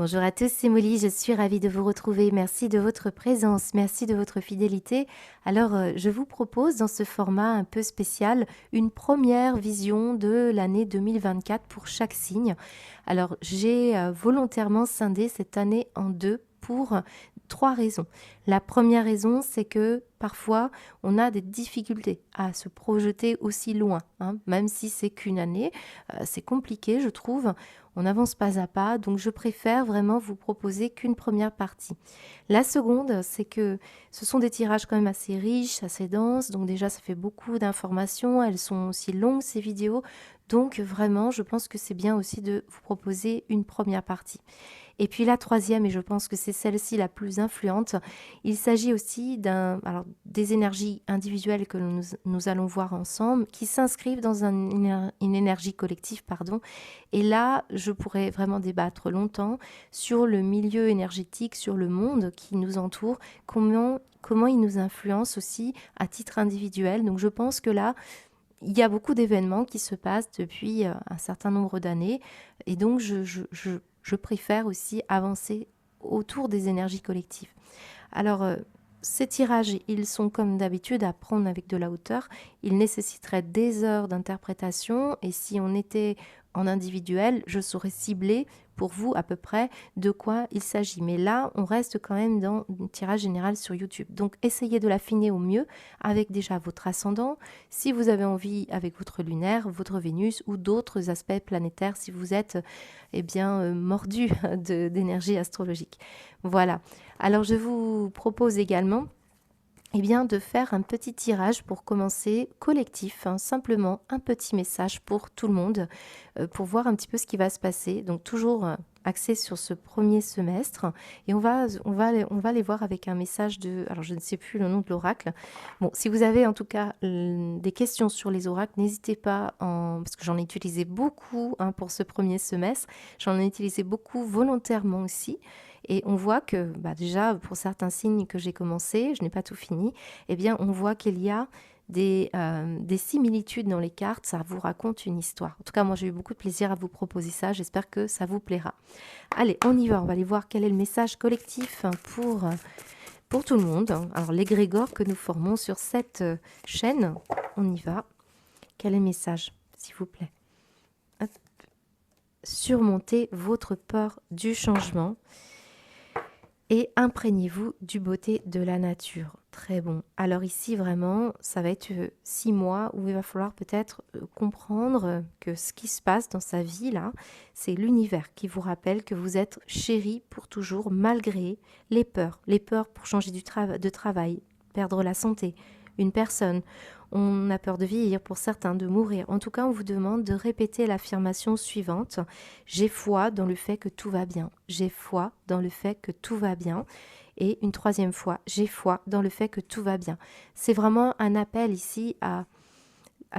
Bonjour à tous, c'est Molly, je suis ravie de vous retrouver. Merci de votre présence, merci de votre fidélité. Alors, je vous propose dans ce format un peu spécial une première vision de l'année 2024 pour chaque signe. Alors, j'ai volontairement scindé cette année en deux pour trois raisons. La première raison, c'est que parfois, on a des difficultés à se projeter aussi loin, hein, même si c'est qu'une année. C'est compliqué, je trouve. On avance pas à pas, donc je préfère vraiment vous proposer qu'une première partie. La seconde, c'est que ce sont des tirages quand même assez riches, assez denses, donc déjà ça fait beaucoup d'informations, elles sont aussi longues ces vidéos, donc vraiment je pense que c'est bien aussi de vous proposer une première partie. Et puis la troisième, et je pense que c'est celle-ci la plus influente, il s'agit aussi des énergies individuelles que nous allons voir ensemble, qui s'inscrivent dans une énergie collective, pardon. Et là, je pourrais vraiment débattre longtemps sur le milieu énergétique, sur le monde qui nous entoure, comment il nous influence aussi à titre individuel. Donc je pense que là, il y a beaucoup d'événements qui se passent depuis un certain nombre d'années. Et donc, je préfère aussi avancer autour des énergies collectives. Alors, ces tirages, ils sont comme d'habitude à prendre avec de la hauteur. Ils nécessiteraient des heures d'interprétation. Et si on était en individuel, je saurais cibler pour vous à peu près de quoi il s'agit. Mais là, on reste quand même dans un tirage général sur YouTube. Donc, essayez de l'affiner au mieux avec déjà votre ascendant, si vous avez envie avec votre lunaire, votre Vénus ou d'autres aspects planétaires si vous êtes mordu d'énergie astrologique. Voilà. Alors, je vous propose également de faire un petit tirage pour commencer collectif, hein, simplement un petit message pour tout le monde, pour voir un petit peu ce qui va se passer. Donc toujours axé sur ce premier semestre et on va les voir avec un message alors je ne sais plus le nom de l'oracle. Bon, si vous avez en tout cas des questions sur les oracles, n'hésitez pas, parce que j'en ai utilisé beaucoup, hein, pour ce premier semestre. J'en ai utilisé beaucoup volontairement aussi. Et on voit que déjà, pour certains signes que j'ai commencé, je n'ai pas tout fini, on voit qu'il y a des similitudes dans les cartes, ça vous raconte une histoire. En tout cas, moi, j'ai eu beaucoup de plaisir à vous proposer ça, j'espère que ça vous plaira. Allez, on y va, on va aller voir quel est le message collectif pour tout le monde. Alors, l'égrégore que nous formons sur cette chaîne, on y va. Quel est le message, s'il vous plaît? Hop. Surmontez votre peur du changement et imprégnez-vous du beauté de la nature. Très bon. Alors ici, vraiment, ça va être 6 mois où il va falloir peut-être comprendre que ce qui se passe dans sa vie, là, c'est l'univers qui vous rappelle que vous êtes chéri pour toujours, malgré les peurs. Les peurs pour changer de travail, perdre la santé, une personne. On a peur de vieillir, pour certains de mourir. En tout cas, on vous demande de répéter l'affirmation suivante. J'ai foi dans le fait que tout va bien. J'ai foi dans le fait que tout va bien. Et une troisième fois, j'ai foi dans le fait que tout va bien. C'est vraiment un appel ici à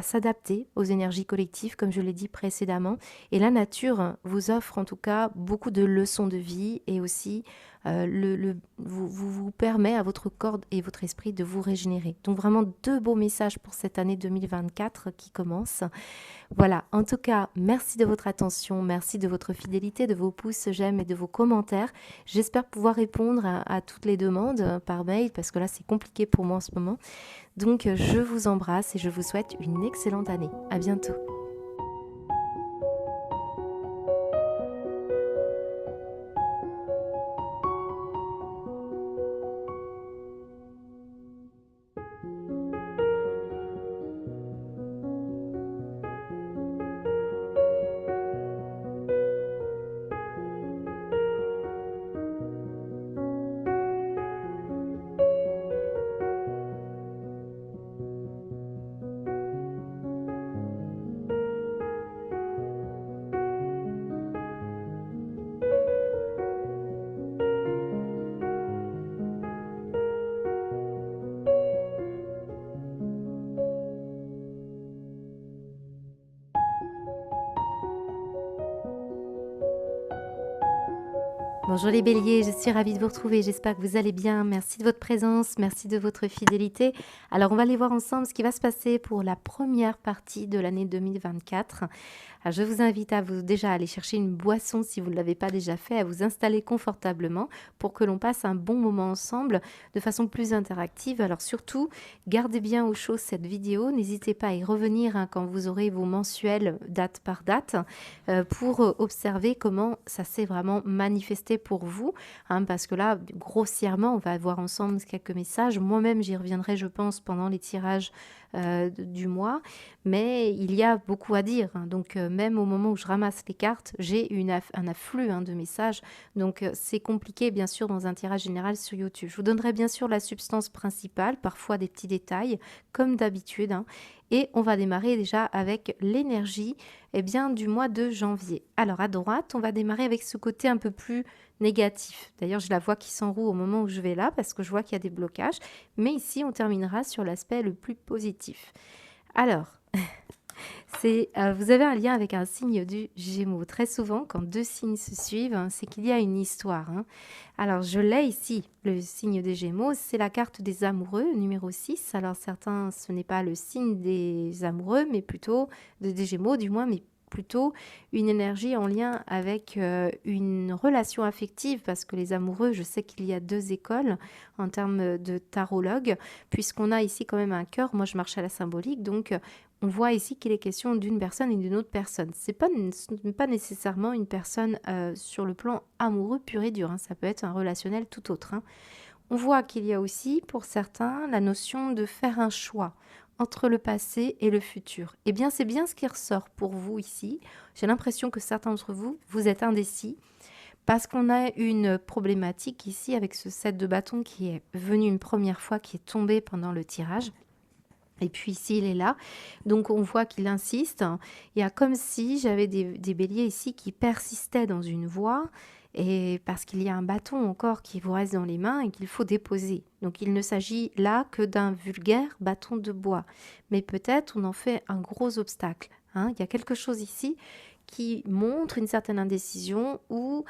s'adapter aux énergies collectives, comme je l'ai dit précédemment. Et la nature vous offre en tout cas beaucoup de leçons de vie et aussi vous permet à votre corps et votre esprit de vous régénérer. Donc vraiment deux beaux messages pour cette année 2024 qui commence. Voilà, en tout cas, merci de votre attention, merci de votre fidélité, de vos pouces, j'aime et de vos commentaires. J'espère pouvoir répondre à toutes les demandes par mail parce que là c'est compliqué pour moi en ce moment. Donc je vous embrasse et je vous souhaite une excellente année. À bientôt. Bonjour les béliers, je suis ravie de vous retrouver, j'espère que vous allez bien, merci de votre présence, merci de votre fidélité. Alors on va aller voir ensemble ce qui va se passer pour la première partie de l'année 2024. Alors, je vous invite à vous déjà aller chercher une boisson si vous ne l'avez pas déjà fait, à vous installer confortablement pour que l'on passe un bon moment ensemble de façon plus interactive. Alors surtout, gardez bien au chaud cette vidéo. N'hésitez pas à y revenir quand vous aurez vos mensuels date par date pour observer comment ça s'est vraiment manifesté pour vous. Parce que là, grossièrement, on va voir ensemble quelques messages. Moi-même, j'y reviendrai, je pense, pendant les tirages du mois. Mais il y a beaucoup à dire. Donc, même au moment où je ramasse les cartes, j'ai un afflux de messages. Donc, c'est compliqué, bien sûr, dans un tirage général sur YouTube. Je vous donnerai bien sûr la substance principale, parfois des petits détails, comme d'habitude. Et on va démarrer déjà avec l'énergie du mois de janvier. Alors, à droite, on va démarrer avec ce côté un peu plus négatif. D'ailleurs, je la vois qui s'enroue au moment où je vais là, parce que je vois qu'il y a des blocages. Mais ici, on terminera sur l'aspect le plus positif. Alors, vous avez un lien avec un signe du Gémeaux. Très souvent, quand deux signes se suivent, c'est qu'il y a une histoire. Alors, je l'ai ici, le signe des Gémeaux. C'est la carte des amoureux, numéro 6. Alors, certains, ce n'est pas le signe des amoureux, mais plutôt des Gémeaux, du moins, mais plutôt une énergie en lien avec une relation affective, parce que les amoureux, je sais qu'il y a deux écoles en termes de tarologue, puisqu'on a ici quand même un cœur. Moi, je marche à la symbolique, donc on voit ici qu'il est question d'une personne et d'une autre personne. Ce n'est pas nécessairement une personne sur le plan amoureux pur et dur. Ça peut être un relationnel tout autre. On voit qu'il y a aussi, pour certains, la notion de faire un choix entre le passé et le futur. Eh bien, c'est bien ce qui ressort pour vous ici. J'ai l'impression que certains d'entre vous, vous êtes indécis parce qu'on a une problématique ici avec ce 7 de bâton qui est venu une première fois, qui est tombé pendant le tirage. Et puis ici, il est là. Donc, on voit qu'il insiste. Il y a comme si j'avais des béliers ici qui persistaient dans une voie, et parce qu'il y a un bâton encore qui vous reste dans les mains et qu'il faut déposer. Donc, il ne s'agit là que d'un vulgaire bâton de bois. Mais peut-être on en fait un gros obstacle. Il y a quelque chose ici qui montre une certaine indécision ou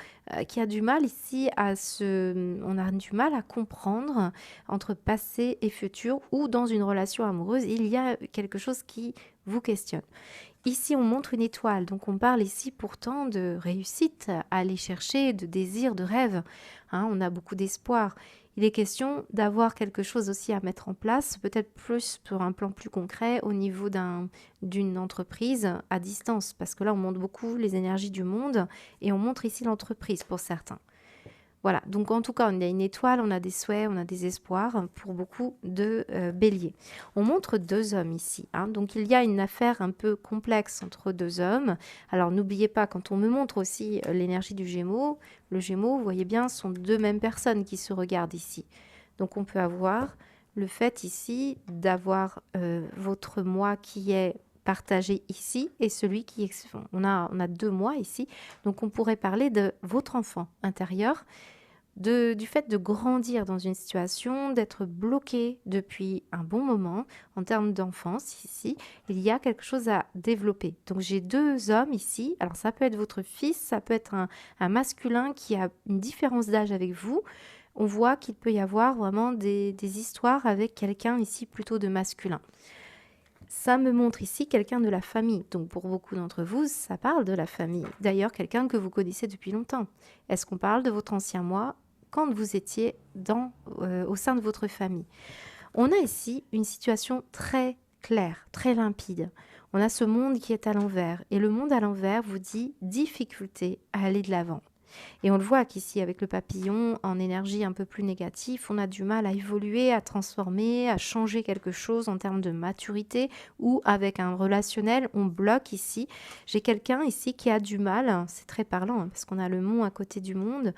qui a du mal ici on a du mal à comprendre entre passé et futur, ou dans une relation amoureuse, il y a quelque chose qui vous questionne. Ici, on montre une étoile, donc on parle ici pourtant de réussite à aller chercher, de désir, de rêve. On a beaucoup d'espoir. Il est question d'avoir quelque chose aussi à mettre en place, peut-être plus sur un plan plus concret au niveau d'une entreprise à distance, parce que là, on montre beaucoup les énergies du monde et on montre ici l'entreprise pour certains. Voilà, donc en tout cas, on a une étoile, on a des souhaits, on a des espoirs pour beaucoup de béliers. On montre deux hommes ici, donc il y a une affaire un peu complexe entre deux hommes. Alors n'oubliez pas, quand on me montre aussi l'énergie du Gémeaux, le Gémeaux, vous voyez bien, sont deux mêmes personnes qui se regardent ici. Donc on peut avoir le fait ici d'avoir votre moi qui est partagé ici et celui qui est... On a 2 mois ici, donc on pourrait parler de votre enfant intérieur, du fait de grandir dans une situation, d'être bloqué depuis un bon moment en termes d'enfance ici, il y a quelque chose à développer. Donc j'ai deux hommes ici, alors ça peut être votre fils, ça peut être un masculin qui a une différence d'âge avec vous. On voit qu'il peut y avoir vraiment des histoires avec quelqu'un ici plutôt de masculin. Ça me montre ici quelqu'un de la famille. Donc pour beaucoup d'entre vous, ça parle de la famille. D'ailleurs, quelqu'un que vous connaissez depuis longtemps. Est-ce qu'on parle de votre ancien moi quand vous étiez au sein de votre famille? On a ici une situation très claire, très limpide. On a ce monde qui est à l'envers. Et le monde à l'envers vous dit difficulté à aller de l'avant. Et on le voit qu'ici, avec le papillon, en énergie un peu plus négative, on a du mal à évoluer, à transformer, à changer quelque chose en termes de maturité, ou avec un relationnel, on bloque ici. J'ai quelqu'un ici qui a du mal, c'est très parlant, parce qu'on a le mont à côté du monde,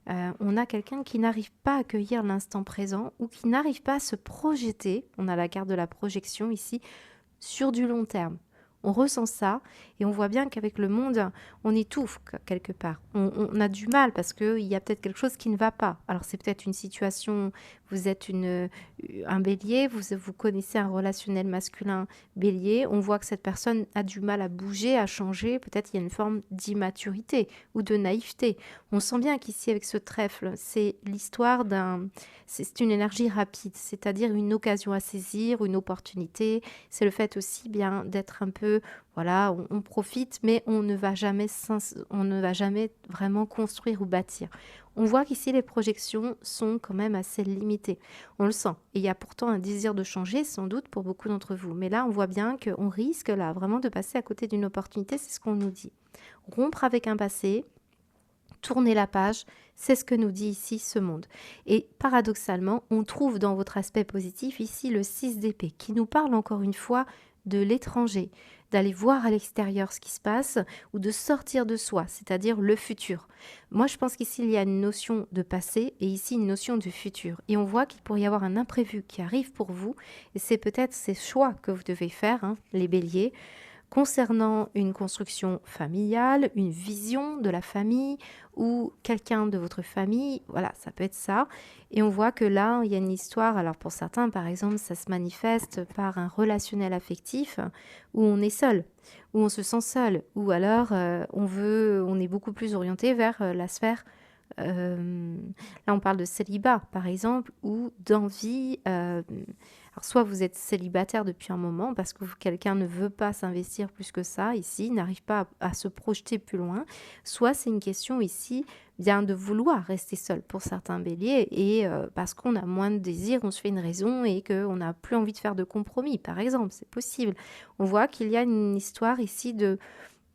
on a quelqu'un qui n'arrive pas à accueillir l'instant présent, ou qui n'arrive pas à se projeter, on a la carte de la projection ici, sur du long terme. On ressent ça et on voit bien qu'avec le monde, on étouffe quelque part. On a du mal parce qu'il y a peut-être quelque chose qui ne va pas. Alors c'est peut-être une situation, vous êtes un bélier, vous connaissez un relationnel masculin bélier, on voit que cette personne a du mal à bouger, à changer, peut-être il y a une forme d'immaturité ou de naïveté. On sent bien qu'ici avec ce trèfle, c'est l'histoire c'est une énergie rapide, c'est-à-dire une occasion à saisir, une opportunité. C'est le fait aussi bien d'être un peu que voilà, on profite, mais on ne va jamais vraiment construire ou bâtir. On voit qu'ici, les projections sont quand même assez limitées. On le sent. Et il y a pourtant un désir de changer, sans doute, pour beaucoup d'entre vous. Mais là, on voit bien qu'on risque, là, vraiment de passer à côté d'une opportunité. C'est ce qu'on nous dit. Rompre avec un passé, tourner la page, c'est ce que nous dit ici ce monde. Et paradoxalement, on trouve dans votre aspect positif ici le 6 d'épée, qui nous parle encore une fois de l'étranger, d'aller voir à l'extérieur ce qui se passe ou de sortir de soi, c'est-à-dire le futur. Moi, je pense qu'ici, il y a une notion de passé et ici une notion de futur. Et on voit qu'il pourrait y avoir un imprévu qui arrive pour vous et c'est peut-être ces choix que vous devez faire, hein, les béliers, concernant une construction familiale, une vision de la famille ou quelqu'un de votre famille, voilà, ça peut être ça. Et on voit que là, il y a une histoire, alors pour certains, par exemple, ça se manifeste par un relationnel affectif où on est seul, où on se sent seul, ou alors on est beaucoup plus orienté vers la sphère. Là, on parle de célibat, par exemple, ou d'envie. Alors, soit vous êtes célibataire depuis un moment parce que quelqu'un ne veut pas s'investir plus que ça ici, n'arrive pas à se projeter plus loin, soit c'est une question ici bien de vouloir rester seul pour certains béliers et parce qu'on a moins de désir, on se fait une raison et qu'on n'a plus envie de faire de compromis, par exemple, c'est possible. On voit qu'il y a une histoire ici de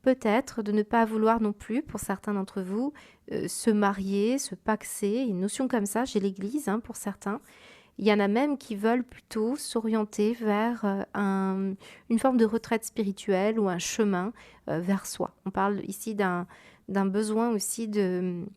peut-être de ne pas vouloir non plus, pour certains d'entre vous, se marier, se paxer, une notion comme ça chez l'Église, hein, pour certains. Il y en a même qui veulent plutôt s'orienter vers une forme de retraite spirituelle ou un chemin vers soi. On parle ici d'un besoin aussi de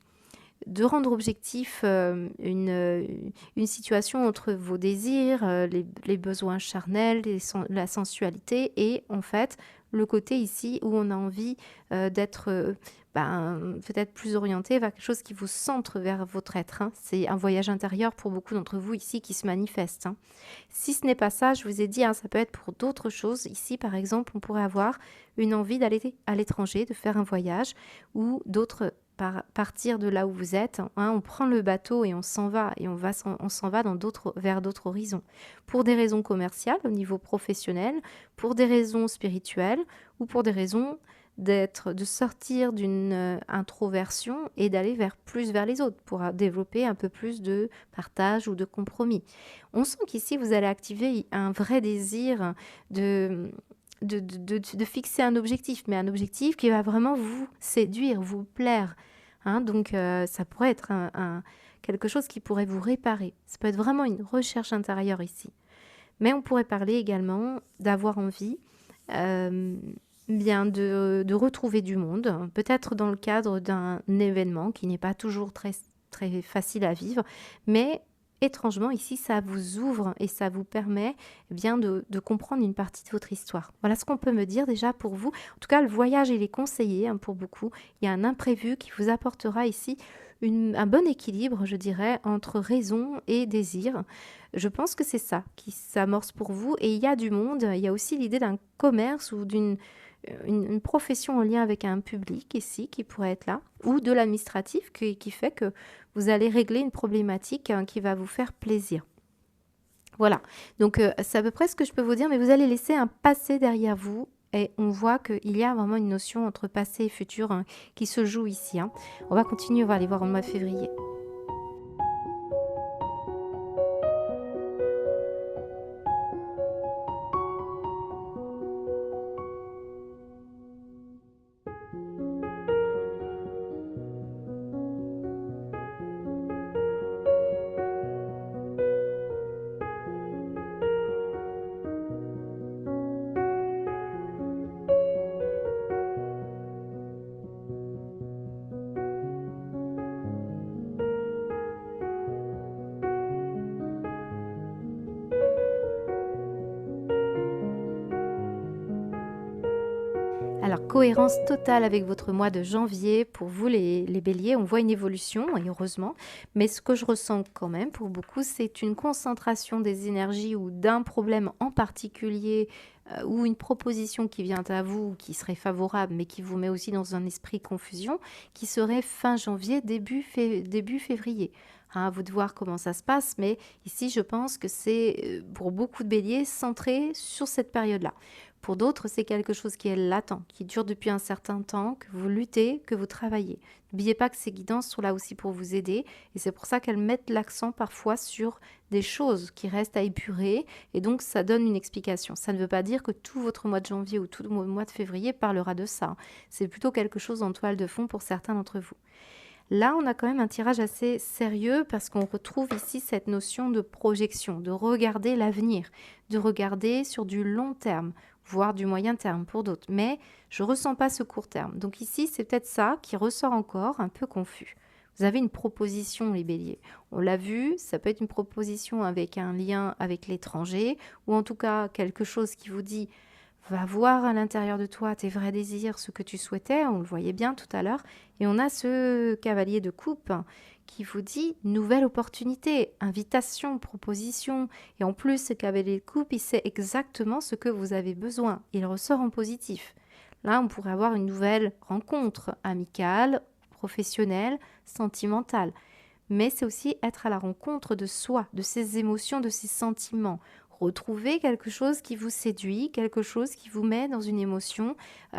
rendre objectif une situation entre vos désirs, les besoins charnels, la sensualité et en fait le côté ici où on a envie d'être peut-être plus orienté vers quelque chose qui vous centre vers votre être. Hein. C'est un voyage intérieur pour beaucoup d'entre vous ici qui se manifeste. Hein. Si ce n'est pas ça, je vous ai dit, hein, ça peut être pour d'autres choses. Ici, par exemple, on pourrait avoir une envie d'aller à l'étranger, de faire un voyage ou d'autres partir de là où vous êtes, hein, on prend le bateau et on s'en va et on s'en va vers d'autres horizons pour des raisons commerciales au niveau professionnel, pour des raisons spirituelles ou pour des raisons de sortir d'une introversion et d'aller plus vers les autres pour développer un peu plus de partage ou de compromis. On sent qu'ici vous allez activer un vrai désir de fixer un objectif, mais un objectif qui va vraiment vous séduire, vous plaire. Hein, donc, ça pourrait être quelque chose qui pourrait vous réparer. Ça peut être vraiment une recherche intérieure ici. Mais on pourrait parler également d'avoir envie bien de retrouver du monde, peut-être dans le cadre d'un événement qui n'est pas toujours très, très facile à vivre, mais étrangement, ici, ça vous ouvre et ça vous permet bien de comprendre une partie de votre histoire. Voilà ce qu'on peut me dire déjà pour vous. En tout cas, le voyage, il est conseillé hein, pour beaucoup. Il y a un imprévu qui vous apportera ici un bon équilibre, je dirais, entre raison et désir. Je pense que c'est ça qui s'amorce pour vous. Et il y a du monde, il y a aussi l'idée d'un commerce ou une profession en lien avec un public ici qui pourrait être là, ou de l'administratif qui fait que vous allez régler une problématique hein, qui va vous faire plaisir. Voilà, donc c'est à peu près ce que je peux vous dire, mais vous allez laisser un passé derrière vous et on voit qu'il y a vraiment une notion entre passé et futur hein, qui se joue ici. Hein. On va continuer, on va aller voir en mois de février. Alors, cohérence totale avec votre mois de janvier. Pour vous, les béliers, on voit une évolution, et heureusement. Mais ce que je ressens quand même pour beaucoup, c'est une concentration des énergies ou d'un problème en particulier ou une proposition qui vient à vous, qui serait favorable, mais qui vous met aussi dans un esprit confusion, qui serait fin janvier, début février. hein, à vous de voir comment ça se passe, mais ici, je pense que c'est pour beaucoup de béliers centré sur cette période-là. Pour d'autres, c'est quelque chose qui est latent, qui dure depuis un certain temps, que vous luttez, que vous travaillez. N'oubliez pas que ces guidances sont là aussi pour vous aider et c'est pour ça qu'elles mettent l'accent parfois sur des choses qui restent à épurer et donc ça donne une explication. Ça ne veut pas dire que tout votre mois de janvier ou tout le mois de février parlera de ça. C'est plutôt quelque chose en toile de fond pour certains d'entre vous. Là, on a quand même un tirage assez sérieux parce qu'on retrouve ici cette notion de projection, de regarder l'avenir, de regarder sur du long terme, voire du moyen terme pour d'autres. Mais je ne ressens pas ce court terme. Donc ici, c'est peut-être ça qui ressort encore un peu confus. Vous avez une proposition, les béliers. On l'a vu, ça peut être une proposition avec un lien avec l'étranger, ou en tout cas quelque chose qui vous dit va voir à l'intérieur de toi tes vrais désirs, ce que tu souhaitais, on le voyait bien tout à l'heure. Et on a ce cavalier de coupe qui vous dit nouvelle opportunité, invitation, proposition. Et en plus, ce cavalier de coupe, il sait exactement ce que vous avez besoin. Il ressort en positif. Là, on pourrait avoir une nouvelle rencontre amicale, professionnelle, sentimentale. Mais c'est aussi être à la rencontre de soi, de ses émotions, de ses sentiments. Retrouver quelque chose qui vous séduit, quelque chose qui vous met dans une émotion,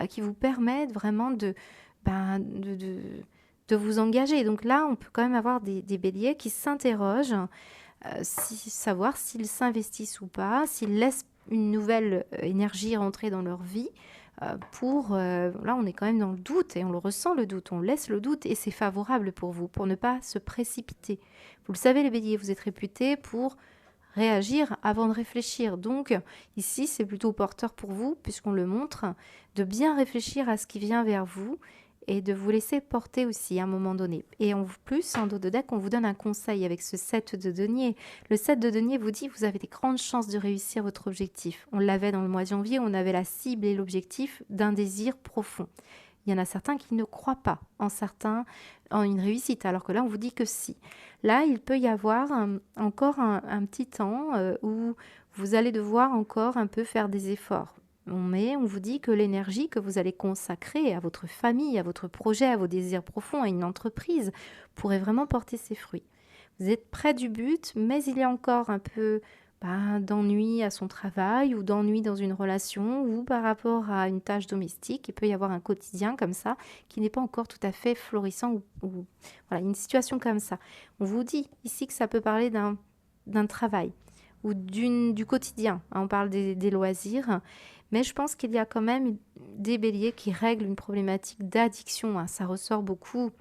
qui vous permet vraiment ben, de vous engager. Donc là, on peut quand même avoir des béliers qui s'interrogent, savoir s'ils s'investissent ou pas, s'ils laissent une nouvelle énergie rentrer dans leur vie. Là, on est quand même dans le doute et on le ressent le doute, on laisse le doute et c'est favorable pour vous, pour ne pas se précipiter. Vous le savez, les béliers, vous êtes réputés pour réagir avant de réfléchir. Donc ici, c'est plutôt porteur pour vous, puisqu'on le montre, de bien réfléchir à ce qui vient vers vous et de vous laisser porter aussi à un moment donné. Et en plus, en dos de deck, on vous donne un conseil avec ce 7 de denier. Le 7 de denier vous dit que vous avez des grandes chances de réussir votre objectif. On l'avait dans le mois de janvier, on avait la cible et l'objectif d'un désir profond. Il y en a certains qui ne croient pas en une réussite, alors que là, on vous dit que si. Là, il peut y avoir encore un petit temps où vous allez devoir encore un peu faire des efforts. Mais on vous dit que l'énergie que vous allez consacrer à votre famille, à votre projet, à vos désirs profonds, à une entreprise, pourrait vraiment porter ses fruits. Vous êtes près du but, mais il y a encore un peu d'ennui à son travail ou d'ennui dans une relation ou par rapport à une tâche domestique. Il peut y avoir un quotidien comme ça qui n'est pas encore tout à fait florissant ou voilà, une situation comme ça. On vous dit ici que ça peut parler d'un travail ou du quotidien. On parle des loisirs, mais je pense qu'il y a quand même des béliers qui règlent une problématique d'addiction. Ça ressort beaucoup.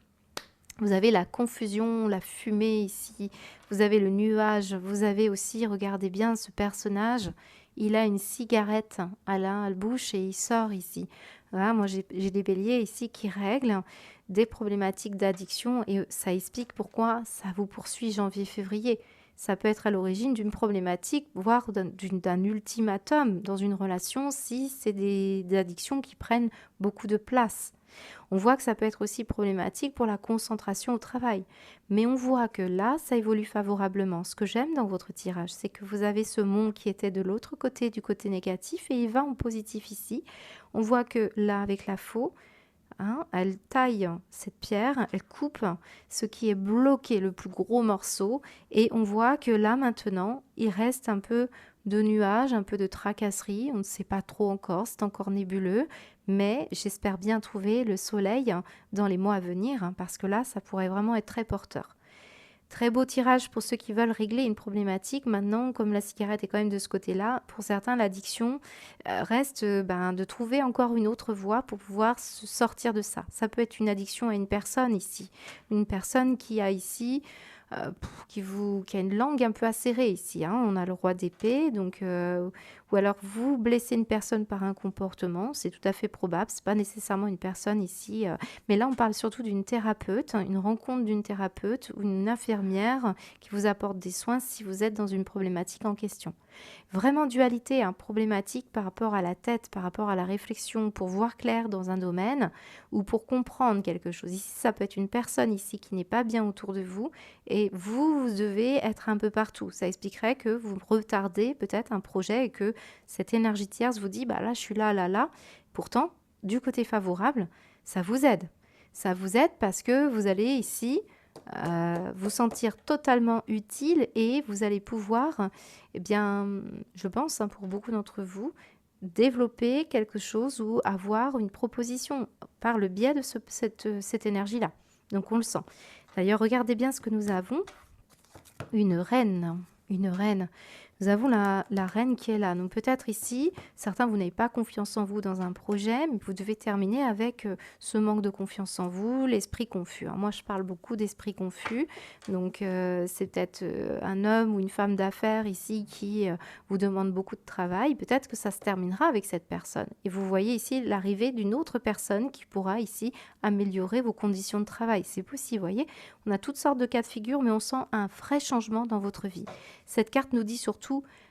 Vous avez la confusion, la fumée ici, vous avez le nuage, vous avez aussi, regardez bien ce personnage, il a une cigarette à la bouche et il sort ici. Voilà, moi j'ai des béliers ici qui règlent des problématiques d'addiction et ça explique pourquoi ça vous poursuit janvier-février. Ça peut être à l'origine d'une problématique, voire d'un ultimatum dans une relation si c'est des addictions qui prennent beaucoup de place. On voit que ça peut être aussi problématique pour la concentration au travail. Mais on voit que là, ça évolue favorablement. Ce que j'aime dans votre tirage, c'est que vous avez ce mont qui était de l'autre côté, du côté négatif, et il va en positif ici. On voit que là, avec la faux, elle taille cette pierre, elle coupe ce qui est bloqué, le plus gros morceau, et on voit que là, maintenant, il reste un peu de nuages, un peu de tracasserie, on ne sait pas trop encore, c'est encore nébuleux, mais j'espère bien trouver le soleil dans les mois à venir, parce que là, ça pourrait vraiment être très porteur. Très beau tirage pour ceux qui veulent régler une problématique. Maintenant, comme la cigarette est quand même de ce côté-là, pour certains, l'addiction reste de trouver encore une autre voie pour pouvoir se sortir de ça. Ça peut être une addiction à une personne ici. Une personne qui a ici... qui a une langue un peu acérée ici. On a le roi d'épée, donc ou alors vous blessez une personne par un comportement, c'est tout à fait probable. C'est pas nécessairement une personne ici, mais là on parle surtout d'une thérapeute, une rencontre d'une thérapeute ou une infirmière qui vous apporte des soins si vous êtes dans une problématique en question. Vraiment dualité, problématique par rapport à la tête, par rapport à la réflexion, pour voir clair dans un domaine ou pour comprendre quelque chose. Ici, ça peut être une personne ici qui n'est pas bien autour de vous et vous devez être un peu partout. Ça expliquerait que vous retardez peut-être un projet et que cette énergie tierce vous dit, là, je suis là, là, là. Pourtant, du côté favorable, ça vous aide. Ça vous aide parce que vous allez ici vous sentir totalement utile et vous allez pouvoir, eh bien, je pense, hein, pour beaucoup d'entre vous, développer quelque chose ou avoir une proposition par le biais de cette énergie-là. Donc on le sent. D'ailleurs, regardez bien ce que nous avons. Une reine, une reine. Nous avons la reine qui est là. Donc peut-être ici, certains, vous n'avez pas confiance en vous dans un projet, mais vous devez terminer avec ce manque de confiance en vous, l'esprit confus. Alors moi, je parle beaucoup d'esprit confus. Donc c'est peut-être un homme ou une femme d'affaires ici qui vous demande beaucoup de travail. Peut-être que ça se terminera avec cette personne. Et vous voyez ici l'arrivée d'une autre personne qui pourra ici améliorer vos conditions de travail. C'est possible, vous voyez. On a toutes sortes de cas de figure, mais on sent un vrai changement dans votre vie. Cette carte nous dit surtout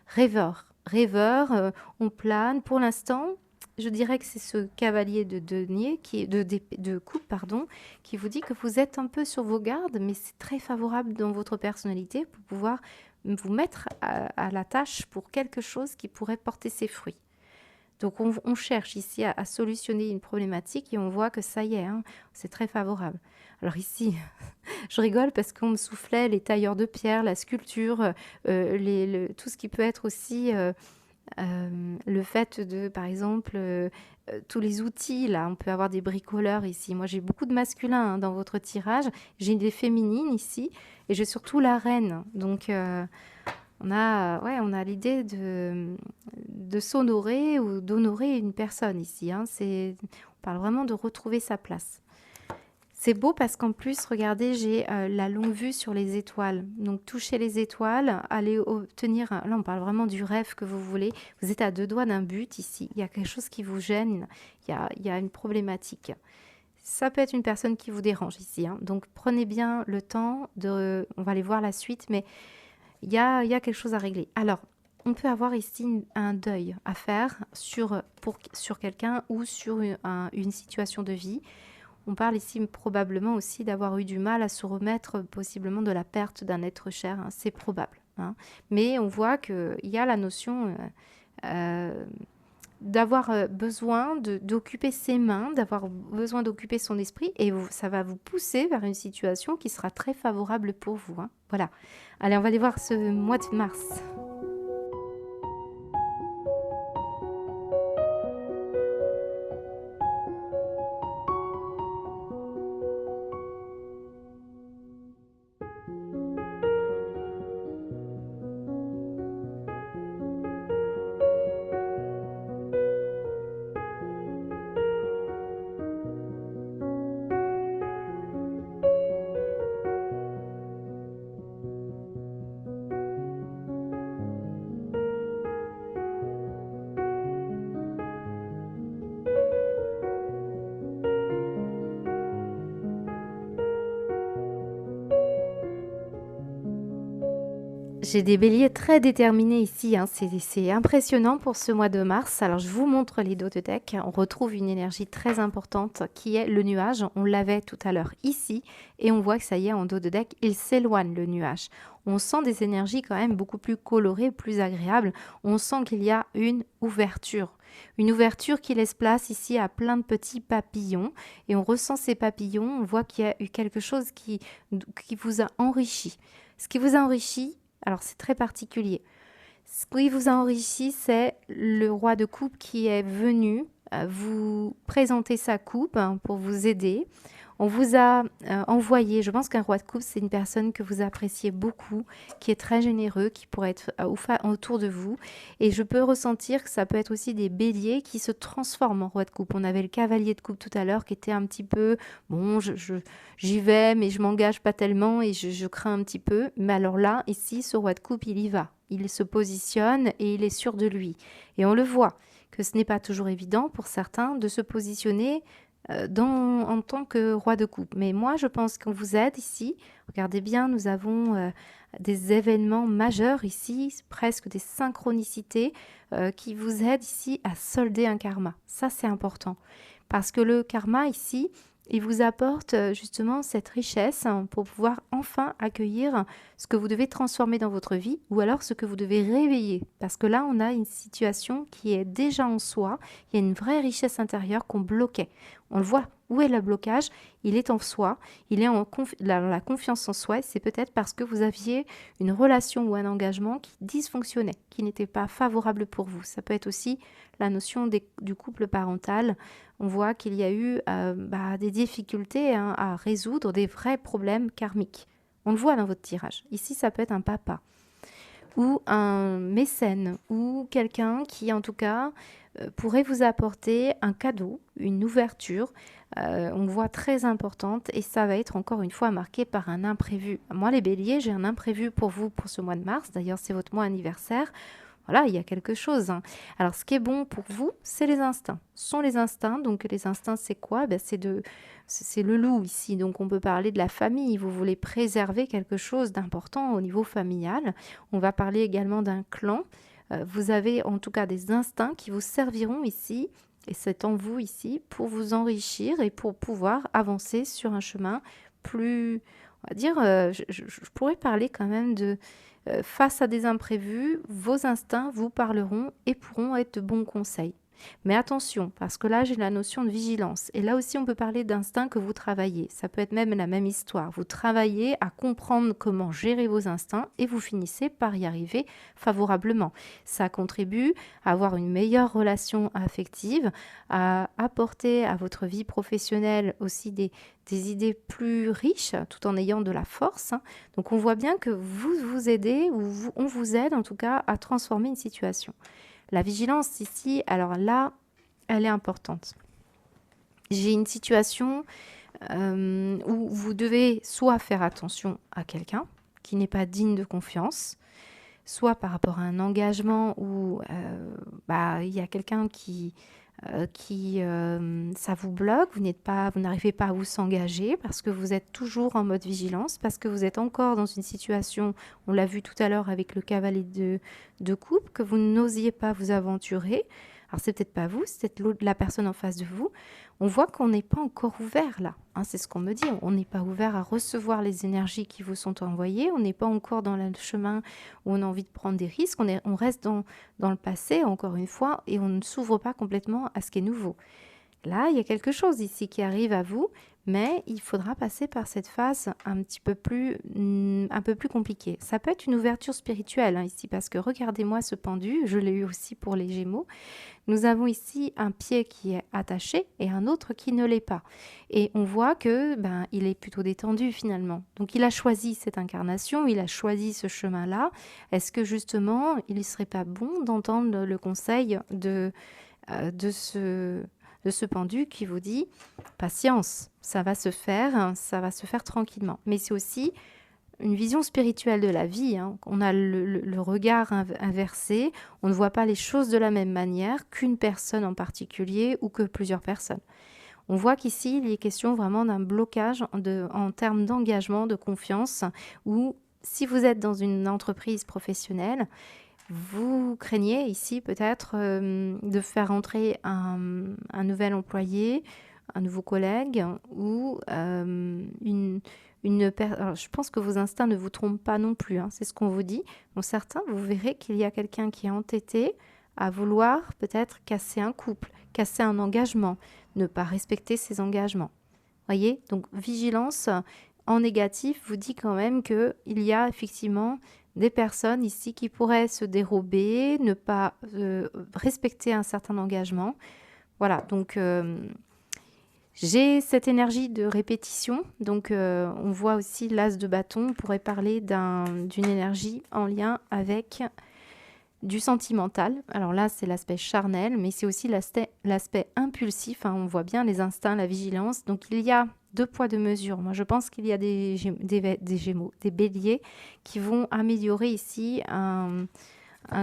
rêveur. Rêveur, on plane. Pour l'instant, je dirais que c'est ce cavalier de denier, de coupe, pardon, qui vous dit que vous êtes un peu sur vos gardes, mais c'est très favorable dans votre personnalité pour pouvoir vous mettre à la tâche pour quelque chose qui pourrait porter ses fruits. Donc on cherche ici à solutionner une problématique et on voit que ça y est, hein, c'est très favorable. Alors ici, je rigole parce qu'on me soufflait les tailleurs de pierre, la sculpture, tout ce qui peut être aussi le fait de, par exemple, tous les outils, là, on peut avoir des bricoleurs ici. Moi, j'ai beaucoup de masculin hein, dans votre tirage, j'ai des féminines ici et j'ai surtout la reine. Donc, on a l'idée de s'honorer ou d'honorer une personne ici. Hein. On parle vraiment de retrouver sa place. C'est beau parce qu'en plus, regardez, j'ai la longue vue sur les étoiles. Donc, toucher les étoiles, aller obtenir... Là, on parle vraiment du rêve que vous voulez. Vous êtes à 2 doigts d'un but ici. Il y a quelque chose qui vous gêne. Il y a une problématique. Ça peut être une personne qui vous dérange ici. Hein. Donc, prenez bien le temps de... On va aller voir la suite, mais il y a quelque chose à régler. Alors, on peut avoir ici un deuil à faire sur quelqu'un ou sur une situation de vie. On parle ici probablement aussi d'avoir eu du mal à se remettre possiblement de la perte d'un être cher. Hein. C'est probable. Hein. Mais on voit qu'il y a la notion d'avoir besoin d'occuper ses mains, d'avoir besoin d'occuper son esprit. Et ça va vous pousser vers une situation qui sera très favorable pour vous. Hein. Voilà. Allez, on va aller voir ce mois de mars. J'ai des béliers très déterminés ici, hein. C'est impressionnant pour ce mois de mars. Alors je vous montre les dos de deck. On retrouve une énergie très importante qui est le nuage. On l'avait tout à l'heure ici et on voit que ça y est en dos de deck, il s'éloigne le nuage. On sent des énergies quand même beaucoup plus colorées, plus agréables. On sent qu'il y a une ouverture. Une ouverture qui laisse place ici à plein de petits papillons. Et on ressent ces papillons, on voit qu'il y a eu quelque chose qui vous a enrichi. Ce qui vous a enrichi, alors c'est très particulier. Ce qui vous a enrichi, c'est le roi de coupe qui est venu vous présenter sa coupe hein, pour vous aider. On vous a envoyé, je pense qu'un roi de coupe, c'est une personne que vous appréciez beaucoup, qui est très généreux, qui pourrait être autour de vous. Et je peux ressentir que ça peut être aussi des béliers qui se transforment en roi de coupe. On avait le cavalier de coupe tout à l'heure qui était un petit peu, bon, j'y vais, mais je m'engage pas tellement et je crains un petit peu. Mais alors là, ici, ce roi de coupe, il y va. Il se positionne et il est sûr de lui. Et on le voit que ce n'est pas toujours évident pour certains de se positionner en tant que roi de coupe. Mais moi, je pense qu'on vous aide ici. Regardez bien, nous avons des événements majeurs ici, presque des synchronicités qui vous aident ici à solder un karma. Ça, c'est important. Parce que le karma ici, il vous apporte justement cette richesse hein, pour pouvoir enfin accueillir ce que vous devez transformer dans votre vie ou alors ce que vous devez réveiller. Parce que là, on a une situation qui est déjà en soi. Il y a une vraie richesse intérieure qu'on bloquait. On le voit. Où est le blocage? Il est en soi, il est la confiance en soi. C'est peut-être parce que vous aviez une relation ou un engagement qui dysfonctionnait, qui n'était pas favorable pour vous. Ça peut être aussi la notion du couple parental. On voit qu'il y a eu des difficultés à résoudre, des vrais problèmes karmiques. On le voit dans votre tirage. Ici, ça peut être un papa ou un mécène ou quelqu'un qui, en tout cas, pourrait vous apporter un cadeau, une ouverture, on voit très importante, et ça va être encore une fois marqué par un imprévu. Moi, les béliers, j'ai un imprévu pour vous pour ce mois de mars. D'ailleurs, c'est votre mois anniversaire. Voilà, il y a quelque chose. Alors, ce qui est bon pour vous, c'est les instincts. Ce sont les instincts. Donc, les instincts, c'est quoi? C'est le loup ici. Donc, on peut parler de la famille. Vous voulez préserver quelque chose d'important au niveau familial. On va parler également d'un clan. Vous avez en tout cas des instincts qui vous serviront ici, et c'est en vous ici, pour vous enrichir et pour pouvoir avancer sur un chemin plus, on va dire, je pourrais parler quand même de face à des imprévus, vos instincts vous parleront et pourront être de bons conseils. Mais attention, parce que là, j'ai la notion de vigilance. Et là aussi, on peut parler d'instinct que vous travaillez. Ça peut être même la même histoire. Vous travaillez à comprendre comment gérer vos instincts et vous finissez par y arriver favorablement. Ça contribue à avoir une meilleure relation affective, à apporter à votre vie professionnelle aussi des idées plus riches, tout en ayant de la force. Donc, on voit bien que vous vous aidez, ou on vous aide en tout cas à transformer une situation. La vigilance ici, alors là, elle est importante. J'ai une situation où vous devez soit faire attention à quelqu'un qui n'est pas digne de confiance, soit par rapport à un engagement où il y a quelqu'un qui ça vous bloque, vous n'arrivez pas à vous engager parce que vous êtes toujours en mode vigilance, parce que vous êtes encore dans une situation, on l'a vu tout à l'heure avec le cavalier de coupe, que vous n'osiez pas vous aventurer. Alors c'est peut-être pas vous, c'est peut-être la personne en face de vous. On voit qu'on n'est pas encore ouvert là, c'est ce qu'on me dit, on n'est pas ouvert à recevoir les énergies qui vous sont envoyées, on n'est pas encore dans le chemin où on a envie de prendre des risques, on reste dans le passé, encore une fois, et on ne s'ouvre pas complètement à ce qui est nouveau. Là, il y a quelque chose ici qui arrive à vous, mais il faudra passer par cette phase un peu plus compliquée. Ça peut être une ouverture spirituelle ici, parce que regardez-moi ce pendu, je l'ai eu aussi pour les Gémeaux. Nous avons ici un pied qui est attaché et un autre qui ne l'est pas. Et on voit que il est plutôt détendu finalement. Donc il a choisi cette incarnation, il a choisi ce chemin-là. Est-ce que justement, il ne serait pas bon d'entendre le conseil de ce pendu qui vous dit patience, ça va se faire tranquillement. Mais c'est aussi une vision spirituelle de la vie. On a le regard inversé, on ne voit pas les choses de la même manière qu'une personne en particulier ou que plusieurs personnes. On voit qu'ici, il est question vraiment d'un blocage en termes d'engagement, de confiance, où si vous êtes dans une entreprise professionnelle, vous craignez ici peut-être de faire entrer un nouvel employé, un nouveau collègue ou alors, je pense que vos instincts ne vous trompent pas non plus, c'est ce qu'on vous dit. Pour certains, vous verrez qu'il y a quelqu'un qui est entêté à vouloir peut-être casser un couple, casser un engagement, ne pas respecter ses engagements. Voyez, donc vigilance en négatif vous dit quand même qu'il y a effectivement des personnes ici qui pourraient se dérober, ne pas respecter un certain engagement. Voilà, donc j'ai cette énergie de répétition. Donc on voit aussi l'as de bâton, on pourrait parler d'une énergie en lien avec du sentimental. Alors là, c'est l'aspect charnel, mais c'est aussi l'aspect impulsif. On voit bien les instincts, la vigilance. Donc il y a 2 poids, 2 mesures. Moi, je pense qu'il y a des Gémeaux, des béliers qui vont améliorer ici un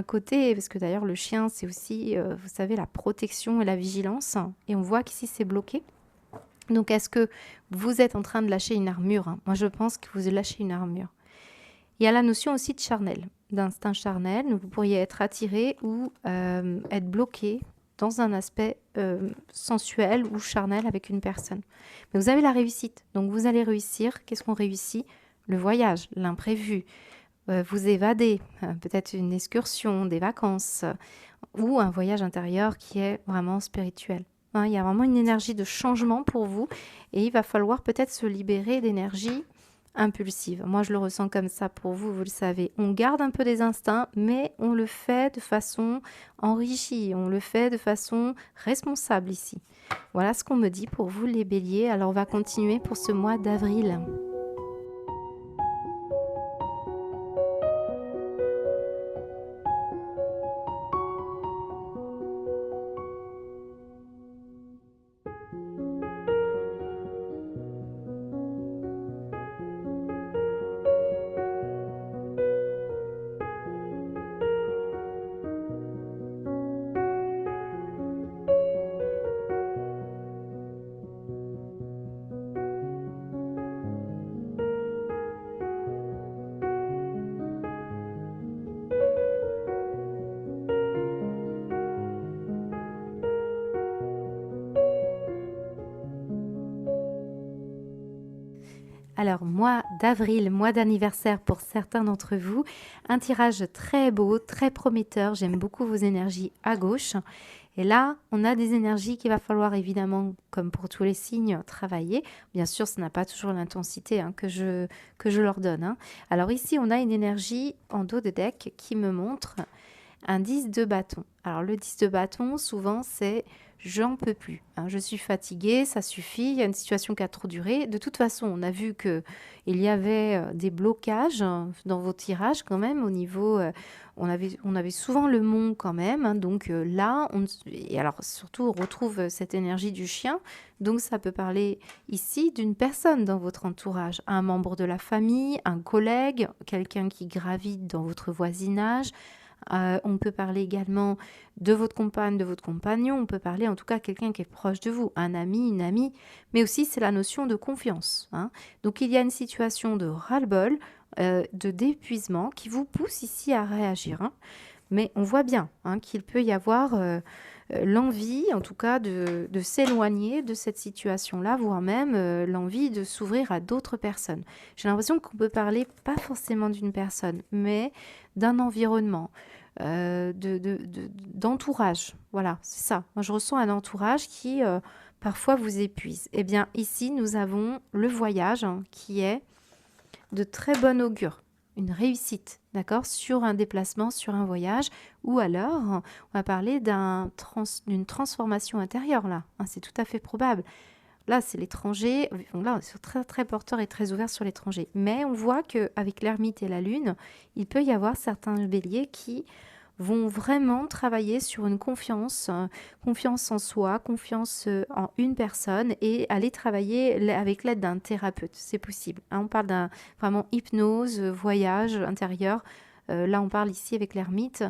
côté, parce que d'ailleurs, le chien, c'est aussi, vous savez, la protection et la vigilance. Et on voit qu'ici, c'est bloqué. Donc, est-ce que vous êtes en train de lâcher une armure? Moi, je pense que vous lâchez une armure. Il y a la notion aussi de charnel, d'instinct charnel. Donc, vous pourriez être attiré ou être bloqué dans un aspect sensuel ou charnel avec une personne. Mais vous avez la réussite, donc vous allez réussir. Qu'est-ce qu'on réussit? Le voyage, l'imprévu, vous évader, peut-être une excursion, des vacances ou un voyage intérieur qui est vraiment spirituel. hein. Il y a vraiment une énergie de changement pour vous et il va falloir peut-être se libérer d'énergie impulsive. Moi, je le ressens comme ça pour vous, vous le savez. On garde un peu des instincts, mais on le fait de façon enrichie, on le fait de façon responsable ici. Voilà ce qu'on me dit pour vous, les béliers. Alors, on va continuer pour ce mois d'avril. Alors, mois d'avril, mois d'anniversaire pour certains d'entre vous. Un tirage très beau, très prometteur. J'aime beaucoup vos énergies à gauche. Et là, on a des énergies qu'il va falloir évidemment, comme pour tous les signes, travailler. Bien sûr, ça n'a pas toujours l'intensité que je leur donne, hein. Alors ici, on a une énergie en dos de deck qui me montre un 10 de bâton. Alors le 10 de bâton, souvent, c'est j'en peux plus, hein, je suis fatiguée, ça suffit, il y a une situation qui a trop duré. De toute façon, on a vu que il y avait des blocages dans vos tirages quand même au niveau... on avait souvent le mont quand même, hein, donc là, et alors surtout, on retrouve cette énergie du chien. Donc ça peut parler ici d'une personne dans votre entourage, un membre de la famille, un collègue, quelqu'un qui gravite dans votre voisinage. On peut parler également de votre compagne, de votre compagnon. On peut parler en tout cas quelqu'un qui est proche de vous, un ami, une amie. Mais aussi, c'est la notion de confiance, hein. Donc, il y a une situation de ras-le-bol, d'épuisement qui vous pousse ici à réagir, hein. Mais on voit bien, hein, qu'il peut y avoir l'envie, en tout cas, de s'éloigner de cette situation-là, voire même l'envie de s'ouvrir à d'autres personnes. J'ai l'impression qu'on peut parler pas forcément d'une personne, mais d'un environnement, d'entourage. Voilà, c'est ça. Moi, je ressens un entourage qui parfois vous épuise. Eh bien, ici, nous avons le voyage, hein, qui est de très bon augure, une réussite, d'accord, sur un déplacement, sur un voyage, ou alors on va parler d'une transformation intérieure là, hein, c'est tout à fait probable. Là, c'est l'étranger. Là, on est très, très porteur et très ouvert sur l'étranger. Mais on voit qu'avec l'ermite et la lune, il peut y avoir certains béliers qui vont vraiment travailler sur une confiance, confiance en soi, confiance en une personne et aller travailler avec l'aide d'un thérapeute. C'est possible, hein. On parle d'un vraiment hypnose, voyage intérieur. Là, on parle ici avec l'ermite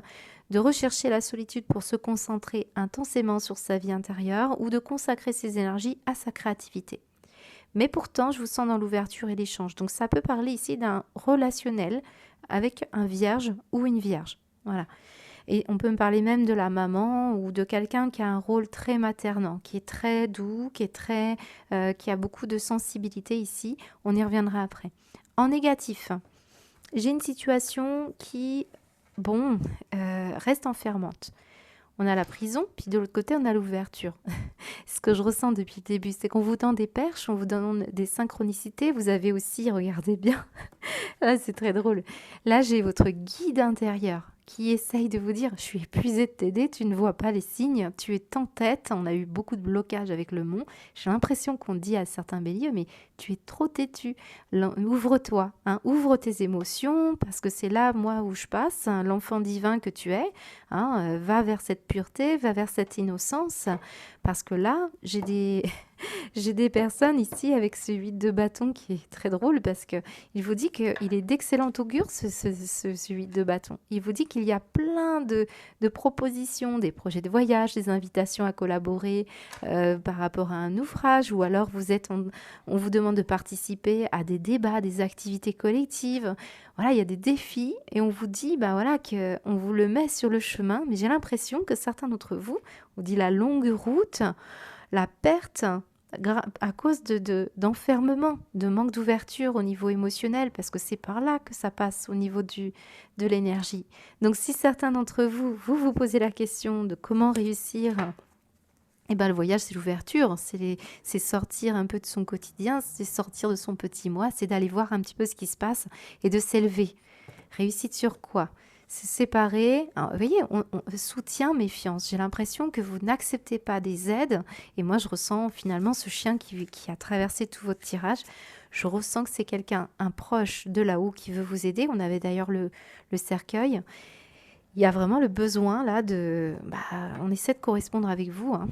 de rechercher la solitude pour se concentrer intensément sur sa vie intérieure ou de consacrer ses énergies à sa créativité. Mais pourtant, je vous sens dans l'ouverture et l'échange. Donc ça peut parler ici d'un relationnel avec un vierge ou une vierge. Voilà. Et on peut me parler même de la maman ou de quelqu'un qui a un rôle très maternant, qui est très doux, qui a beaucoup de sensibilité ici. On y reviendra après. En négatif, j'ai une situation qui, reste enfermante. On a la prison, puis de l'autre côté, on a l'ouverture. Ce que je ressens depuis le début, c'est qu'on vous tend des perches, on vous donne des synchronicités. Vous avez aussi, regardez bien, là c'est très drôle. Là, j'ai votre guide intérieur qui essaye de vous dire, je suis épuisée de t'aider, tu ne vois pas les signes, tu es en tête, on a eu beaucoup de blocages avec le mont. J'ai l'impression qu'on dit à certains béliers, mais tu es trop têtu, ouvre-toi, hein, ouvre tes émotions, parce que c'est là, moi, où je passe, hein, l'enfant divin que tu es, hein, va vers cette pureté, va vers cette innocence, parce que là, j'ai des... J'ai des personnes ici avec ce 8 de bâton qui est très drôle parce que il vous dit qu'il est d'excellent augure ce 8 de bâton. Il vous dit qu'il y a plein de propositions, des projets de voyage, des invitations à collaborer par rapport à un ouvrage ou alors on vous demande de participer à des débats, des activités collectives. Voilà, il y a des défis et on vous dit qu'on vous le met sur le chemin. Mais j'ai l'impression que certains d'entre vous, on dit la longue route, la perte à cause d'enfermement, de manque d'ouverture au niveau émotionnel, parce que c'est par là que ça passe au niveau de l'énergie. Donc si certains d'entre vous, vous posez la question de comment réussir Et ben, le voyage, c'est l'ouverture, c'est sortir un peu de son quotidien, c'est sortir de son petit moi, c'est d'aller voir un petit peu ce qui se passe et de s'élever. Réussite sur quoi? Se séparer. Alors, vous voyez, soutien, méfiance. J'ai l'impression que vous n'acceptez pas des aides. Et moi, je ressens finalement ce chien qui a traversé tout votre tirage. Je ressens que c'est quelqu'un, un proche de là-haut qui veut vous aider. On avait d'ailleurs le cercueil. Il y a vraiment le besoin là de... Bah, on essaie de correspondre avec vous, hein.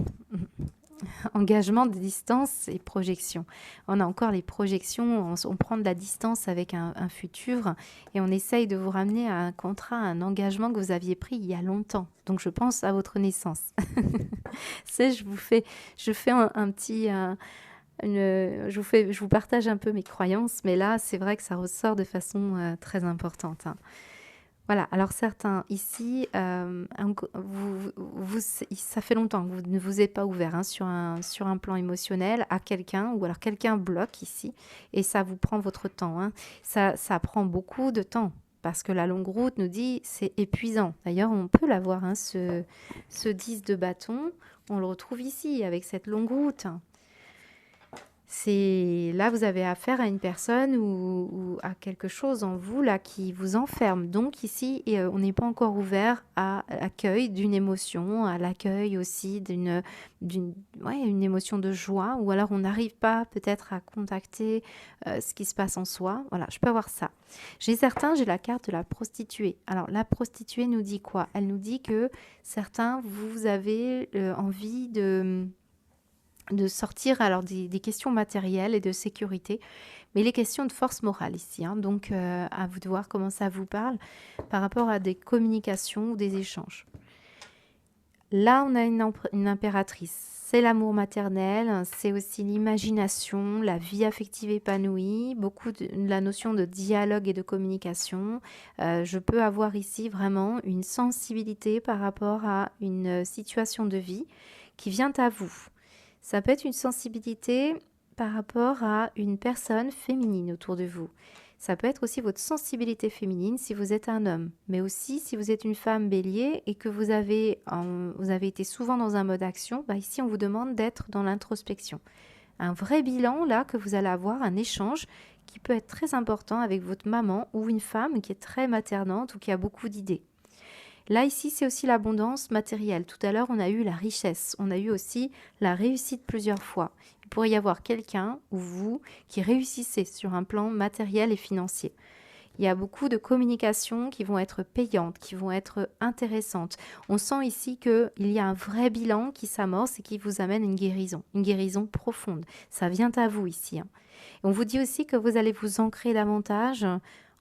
Engagement de distance et projection. On a encore les projections, on prend de la distance avec un futur et on essaye de vous ramener à un contrat, à un engagement que vous aviez pris il y a longtemps. Donc je pense à votre naissance. C'est, je fais un petit... je vous partage un peu mes croyances, mais là, c'est vrai que ça ressort de façon très importante, hein. Voilà, alors certains ici, ça fait longtemps que vous ne vous êtes pas ouvert, hein, sur un plan émotionnel à quelqu'un, ou alors quelqu'un bloque ici, et ça vous prend votre temps, hein. Ça prend beaucoup de temps, parce que la longue route nous dit c'est épuisant. D'ailleurs, on peut l'avoir, hein, ce 10 de bâton, on le retrouve ici avec cette longue route. C'est là, vous avez affaire à une personne ou à quelque chose en vous là qui vous enferme. Donc ici, on n'est pas encore ouvert à l'accueil d'une émotion, à l'accueil aussi ouais, une émotion de joie, ou alors on n'arrive pas peut-être à contacter ce qui se passe en soi. Voilà, je peux avoir ça. J'ai la carte de la prostituée. Alors la prostituée nous dit quoi? Elle nous dit que certains, vous avez envie de sortir alors des questions matérielles et de sécurité, mais les questions de force morale ici, hein. Donc à vous de voir comment ça vous parle par rapport à des communications ou des échanges. Là, on a une impératrice. C'est l'amour maternel, c'est aussi l'imagination, la vie affective épanouie, beaucoup de la notion de dialogue et de communication. Je peux avoir ici vraiment une sensibilité par rapport à une situation de vie qui vient à vous. Ça peut être une sensibilité par rapport à une personne féminine autour de vous. Ça peut être aussi votre sensibilité féminine si vous êtes un homme, mais aussi si vous êtes une femme bélier et que vous avez été souvent dans un mode action, bah ici on vous demande d'être dans l'introspection. Un vrai bilan là que vous allez avoir, un échange qui peut être très important avec votre maman ou une femme qui est très maternante ou qui a beaucoup d'idées. Là, ici, c'est aussi l'abondance matérielle. Tout à l'heure, on a eu la richesse. On a eu aussi la réussite plusieurs fois. Il pourrait y avoir quelqu'un ou vous qui réussissez sur un plan matériel et financier. Il y a beaucoup de communications qui vont être payantes, qui vont être intéressantes. On sent ici qu'il y a un vrai bilan qui s'amorce et qui vous amène une guérison profonde. Ça vient à vous ici, hein. Et on vous dit aussi que vous allez vous ancrer davantage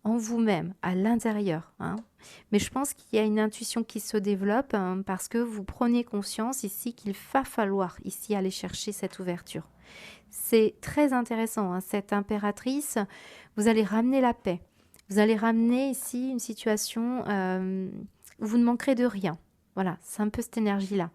en vous-même, à l'intérieur, hein. Mais je pense qu'il y a une intuition qui se développe, hein, parce que vous prenez conscience ici qu'il va falloir ici aller chercher cette ouverture. C'est très intéressant, hein, cette impératrice, vous allez ramener la paix. Vous allez ramener ici une situation où vous ne manquerez de rien. Voilà, c'est un peu cette énergie-là.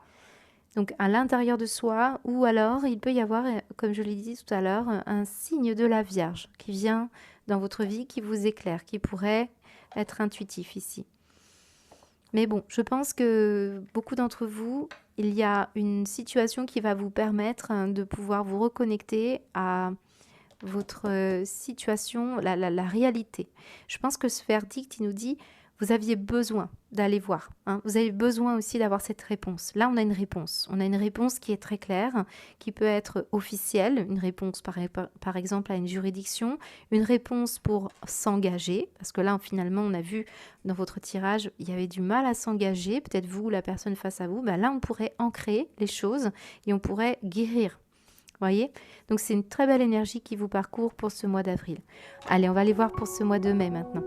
Donc à l'intérieur de soi, ou alors il peut y avoir, comme je l'ai dit tout à l'heure, un signe de la Vierge qui vient dans votre vie, qui vous éclaire, qui pourrait être intuitif ici. Mais bon, je pense que beaucoup d'entre vous, il y a une situation qui va vous permettre de pouvoir vous reconnecter à votre situation, la réalité. Je pense que ce verdict, il nous dit, vous aviez besoin d'aller voir, hein. Vous avez besoin aussi d'avoir cette réponse. Là, on a une réponse. On a une réponse qui est très claire, qui peut être officielle, une réponse par exemple à une juridiction, une réponse pour s'engager, parce que là, finalement, on a vu dans votre tirage, il y avait du mal à s'engager, peut-être vous ou la personne face à vous. Ben là, on pourrait ancrer les choses et on pourrait guérir. Voyez? Donc c'est une très belle énergie qui vous parcourt pour ce mois d'avril. Allez, on va aller voir pour ce mois de mai maintenant.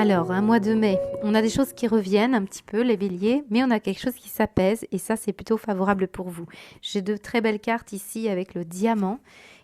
Alors, un mois de mai, on a des choses qui reviennent un petit peu, les béliers, mais on a quelque chose qui s'apaise et ça, c'est plutôt favorable pour vous. J'ai de très belles cartes ici avec le diamant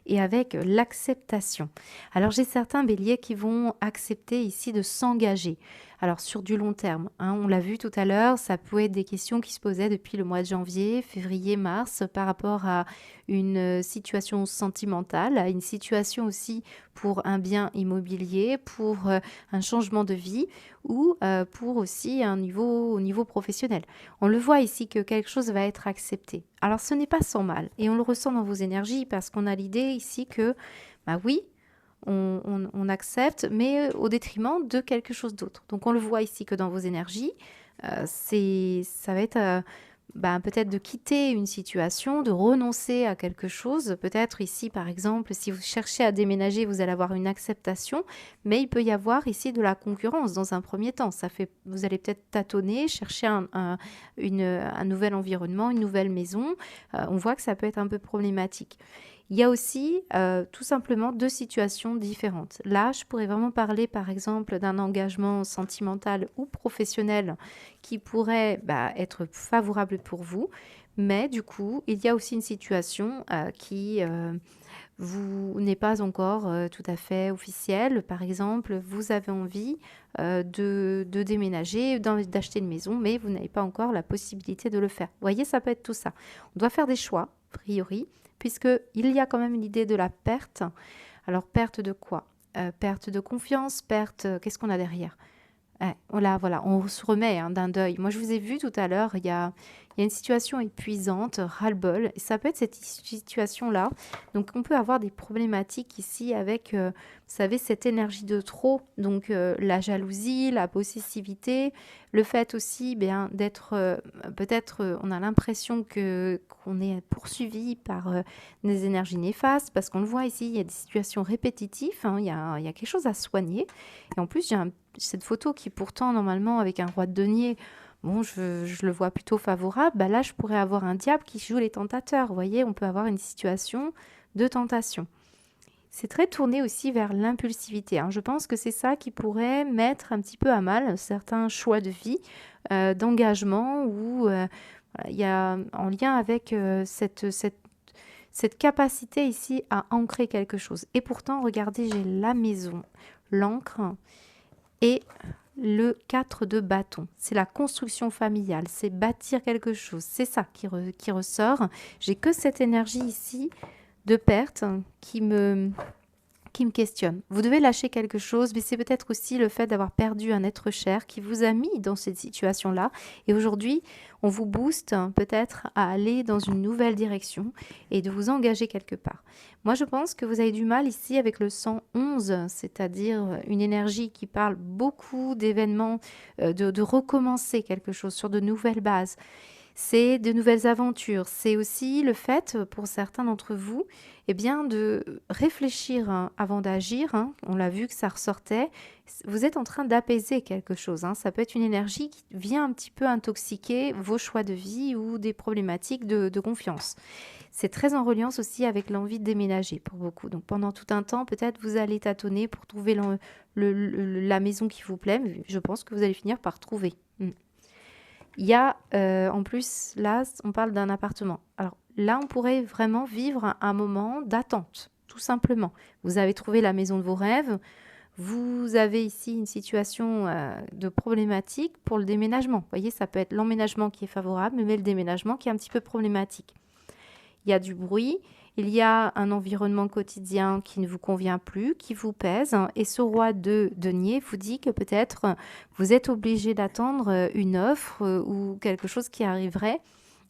et avec l'acceptation. Alors, j'ai certains béliers qui vont accepter ici de s'engager. Alors, sur du long terme, hein, on l'a vu tout à l'heure, ça peut être des questions qui se posaient depuis le mois de janvier, février, mars, par rapport à une situation sentimentale, à une situation aussi pour un bien immobilier, pour un changement de vie ou pour aussi au niveau professionnel. On le voit ici que quelque chose va être accepté. Alors ce n'est pas sans mal et on le ressent dans vos énergies parce qu'on a l'idée ici que, bah oui, on accepte, mais au détriment de quelque chose d'autre. Donc on le voit ici que dans vos énergies, ça va être peut-être de quitter une situation, de renoncer à quelque chose. Peut-être ici, par exemple, si vous cherchez à déménager, vous allez avoir une acceptation, mais il peut y avoir ici de la concurrence dans un premier temps. Vous allez peut-être tâtonner, chercher un nouvel environnement, une nouvelle maison. On voit que ça peut être un peu problématique. Il y a aussi tout simplement deux situations différentes. Là, je pourrais vraiment parler par exemple d'un engagement sentimental ou professionnel qui pourrait être favorable pour vous, mais du coup, il y a aussi une situation qui vous n'est pas encore tout à fait officielle. Par exemple, vous avez envie de déménager, d'acheter une maison, mais vous n'avez pas encore la possibilité de le faire. Vous voyez, ça peut être tout ça. On doit faire des choix, a priori, puisqu'il y a quand même une idée de la perte. Alors, perte de quoi? Perte de confiance, qu'est-ce qu'on a derrière? Voilà, on se remet d'un deuil. Moi, je vous ai vu tout à l'heure, il y a une situation épuisante, ras-le-bol. Et ça peut être cette situation-là. Donc, on peut avoir des problématiques ici avec, vous savez, cette énergie de trop. Donc, la jalousie, la possessivité, le fait aussi d'être, peut-être, on a l'impression qu'on est poursuivi par des énergies néfastes. Parce qu'on le voit ici, il y a des situations répétitives. Hein, il y a quelque chose à soigner. Et en plus, cette photo qui pourtant, normalement, avec un roi de denier, bon, je le vois plutôt favorable. Là, je pourrais avoir un diable qui joue les tentateurs. Vous voyez, on peut avoir une situation de tentation. C'est très tourné aussi vers l'impulsivité. Hein. Je pense que c'est ça qui pourrait mettre un petit peu à mal certains choix de vie, d'engagement, ou il y a en lien avec cette capacité ici à ancrer quelque chose. Et pourtant, regardez, j'ai la maison, l'encre et le 4 de bâton. C'est la construction familiale, c'est bâtir quelque chose. C'est ça qui ressort. J'ai que cette énergie ici de perte qui me questionne. Vous devez lâcher quelque chose, mais c'est peut-être aussi le fait d'avoir perdu un être cher qui vous a mis dans cette situation-là. Et aujourd'hui, on vous booste peut-être à aller dans une nouvelle direction et de vous engager quelque part. Moi, je pense que vous avez du mal ici avec le 111, c'est-à-dire une énergie qui parle beaucoup d'événements, de recommencer quelque chose sur de nouvelles bases. C'est de nouvelles aventures. C'est aussi le fait, pour certains d'entre vous, de réfléchir avant d'agir. Hein. On l'a vu que ça ressortait. Vous êtes en train d'apaiser quelque chose. Hein. Ça peut être une énergie qui vient un petit peu intoxiquer vos choix de vie ou des problématiques de confiance. C'est très en reliance aussi avec l'envie de déménager pour beaucoup. Donc pendant tout un temps, peut-être vous allez tâtonner pour trouver la maison qui vous plaît. Mais je pense que vous allez finir par trouver. Il y a, en plus, là, on parle d'un appartement. Alors là, on pourrait vraiment vivre un moment d'attente, tout simplement. Vous avez trouvé la maison de vos rêves. Vous avez ici une situation de problématique pour le déménagement. Vous voyez, ça peut être l'emménagement qui est favorable, mais le déménagement qui est un petit peu problématique. Il y a du bruit, il y a un environnement quotidien qui ne vous convient plus, qui vous pèse. Et ce roi de denier vous dit que peut-être vous êtes obligé d'attendre une offre ou quelque chose qui arriverait,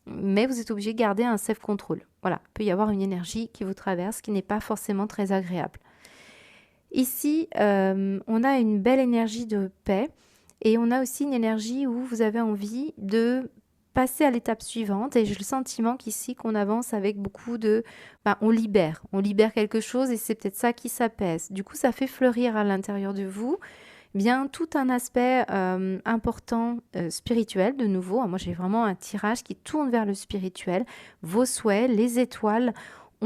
mais vous êtes obligé de garder un self-control. Voilà, il peut y avoir une énergie qui vous traverse qui n'est pas forcément très agréable. Ici, on a une belle énergie de paix et on a aussi une énergie où vous avez envie de passer à l'étape suivante et j'ai le sentiment qu'ici qu'on avance avec beaucoup de... on libère quelque chose et c'est peut-être ça qui s'apaise. Du coup, ça fait fleurir à l'intérieur de vous tout un aspect important spirituel de nouveau. Moi, j'ai vraiment un tirage qui tourne vers le spirituel. Vos souhaits, les étoiles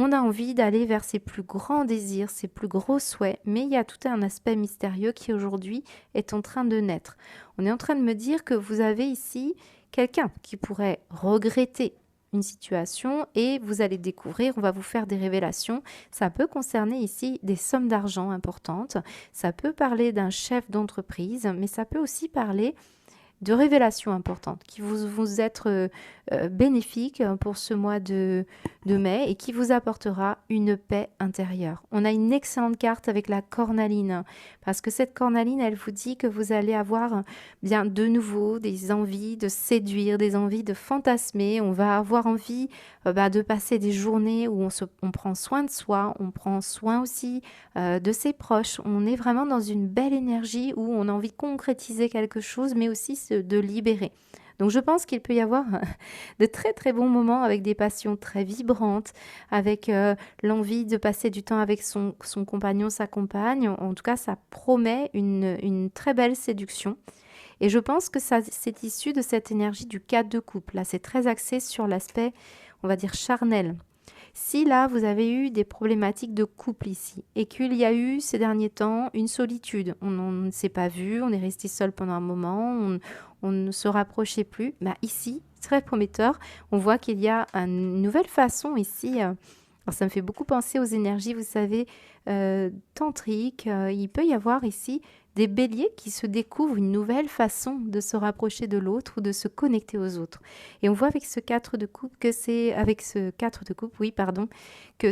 on a envie d'aller vers ses plus grands désirs, ses plus gros souhaits, mais il y a tout un aspect mystérieux qui aujourd'hui est en train de naître. On est en train de me dire que vous avez ici quelqu'un qui pourrait regretter une situation et vous allez découvrir, on va vous faire des révélations. Ça peut concerner ici des sommes d'argent importantes, ça peut parler d'un chef d'entreprise, mais ça peut aussi parler de révélations importantes qui vous être bénéfiques pour ce mois de mai et qui vous apportera une paix intérieure. On a une excellente carte avec la cornaline parce que cette cornaline, elle vous dit que vous allez avoir bien de nouveau des envies de séduire, des envies de fantasmer. On va avoir envie de passer des journées où on prend soin de soi, on prend soin aussi de ses proches. On est vraiment dans une belle énergie où on a envie de concrétiser quelque chose, mais aussi de libérer. Donc je pense qu'il peut y avoir de très très bons moments avec des passions très vibrantes, avec l'envie de passer du temps avec son compagnon, sa compagne. En tout cas, ça promet une très belle séduction. Et je pense que ça, c'est issu de cette énergie du 4 de coupe. Là, c'est très axé sur l'aspect, on va dire, charnel. Si là, vous avez eu des problématiques de couple ici et qu'il y a eu ces derniers temps une solitude, on ne s'est pas vu, on est resté seul pendant un moment, on ne se rapprochait plus, ici, très prometteur, on voit qu'il y a une nouvelle façon ici. Alors ça me fait beaucoup penser aux énergies, vous savez, tantriques. Il peut y avoir ici des béliers qui se découvrent une nouvelle façon de se rapprocher de l'autre ou de se connecter aux autres. Et on voit avec ce 4 de coupe que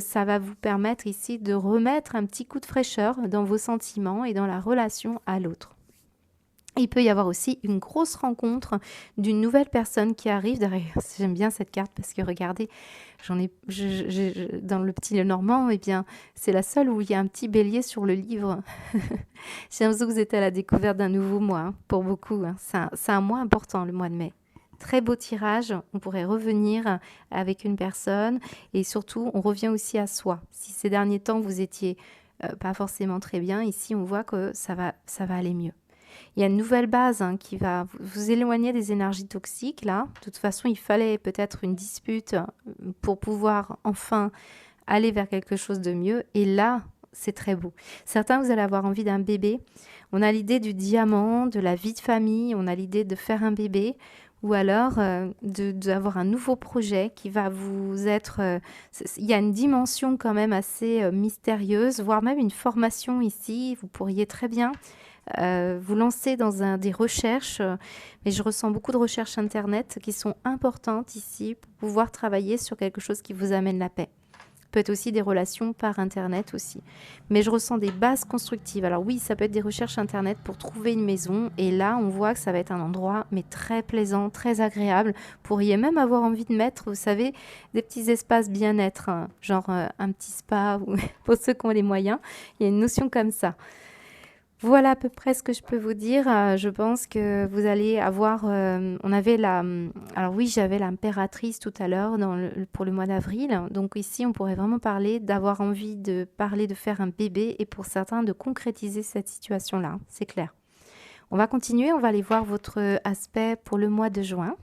ça va vous permettre ici de remettre un petit coup de fraîcheur dans vos sentiments et dans la relation à l'autre. Il peut y avoir aussi une grosse rencontre d'une nouvelle personne qui arrive. D'ailleurs, j'aime bien cette carte parce que regardez, dans le petit Lenormand, eh bien, c'est la seule où il y a un petit bélier sur le livre. J'ai l'impression que vous êtes à la découverte d'un nouveau mois, hein, pour beaucoup. Hein. C'est un mois important, le mois de mai. Très beau tirage, on pourrait revenir avec une personne et surtout, on revient aussi à soi. Si ces derniers temps, vous étiez pas forcément très bien, ici, on voit que ça va aller mieux. Il y a une nouvelle base qui va vous éloigner des énergies toxiques, là. De toute façon, il fallait peut-être une dispute pour pouvoir enfin aller vers quelque chose de mieux. Et là, c'est très beau. Certains, vous allez avoir envie d'un bébé. On a l'idée du diamant, de la vie de famille. On a l'idée de faire un bébé. Ou alors d'avoir un nouveau projet qui va vous être... il y a une dimension quand même assez mystérieuse, voire même une formation ici. Vous pourriez très bien vous lancer dans des recherches, mais je ressens beaucoup de recherches Internet qui sont importantes ici pour pouvoir travailler sur quelque chose qui vous amène la paix. Peut-être aussi des relations par Internet aussi. Mais je ressens des bases constructives. Alors oui, ça peut être des recherches Internet pour trouver une maison. Et là, on voit que ça va être un endroit mais très plaisant, très agréable. Vous pourriez même avoir envie de mettre, vous savez, des petits espaces bien-être, hein, genre un petit spa ou pour ceux qui ont les moyens. Il y a une notion comme ça. Voilà à peu près ce que je peux vous dire. Je pense que vous allez avoir... on avait alors oui, j'avais l'impératrice tout à l'heure pour le mois d'avril. Donc ici, on pourrait vraiment parler d'avoir envie de parler de faire un bébé et pour certains de concrétiser cette situation-là. C'est clair. On va continuer, on va aller voir votre aspect pour le mois de juin.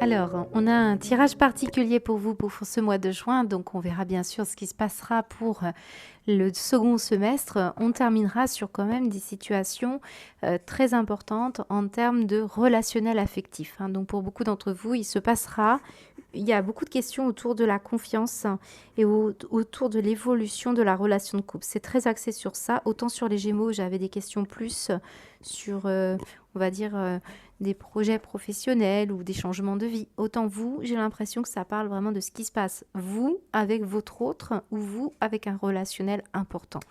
Alors, on a un tirage particulier pour vous pour ce mois de juin, donc on verra bien sûr ce qui se passera pour le second semestre. On terminera sur quand même des situations très importantes en termes de relationnel affectif. Hein. Donc pour beaucoup d'entre vous, il y a beaucoup de questions autour de la confiance et autour de l'évolution de la relation de couple. C'est très axé sur ça. Autant sur les Gémeaux, j'avais des questions plus sur, on on va dire, des projets professionnels ou des changements de vie. Autant vous, j'ai l'impression que ça parle vraiment de ce qui se passe, vous avec votre autre ou vous avec un relationnel important.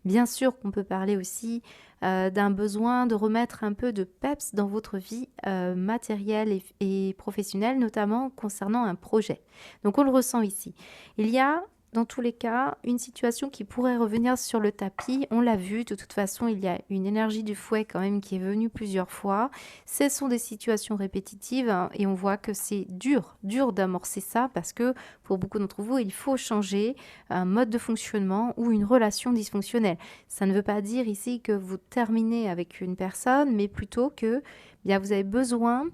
Bien sûr qu'on peut parler aussi d'un besoin de remettre un peu de peps dans votre vie matérielle et professionnelle, notamment concernant un projet. Donc on le ressent ici. Il y a dans tous les cas une situation qui pourrait revenir sur le tapis. On l'a vu, de toute façon, il y a une énergie du fouet quand même qui est venue plusieurs fois. Ce sont des situations répétitives hein, et on voit que c'est dur d'amorcer ça parce que pour beaucoup d'entre vous, il faut changer un mode de fonctionnement ou une relation dysfonctionnelle. Ça ne veut pas dire ici que vous terminez avec une personne, mais plutôt que bien, vous avez besoin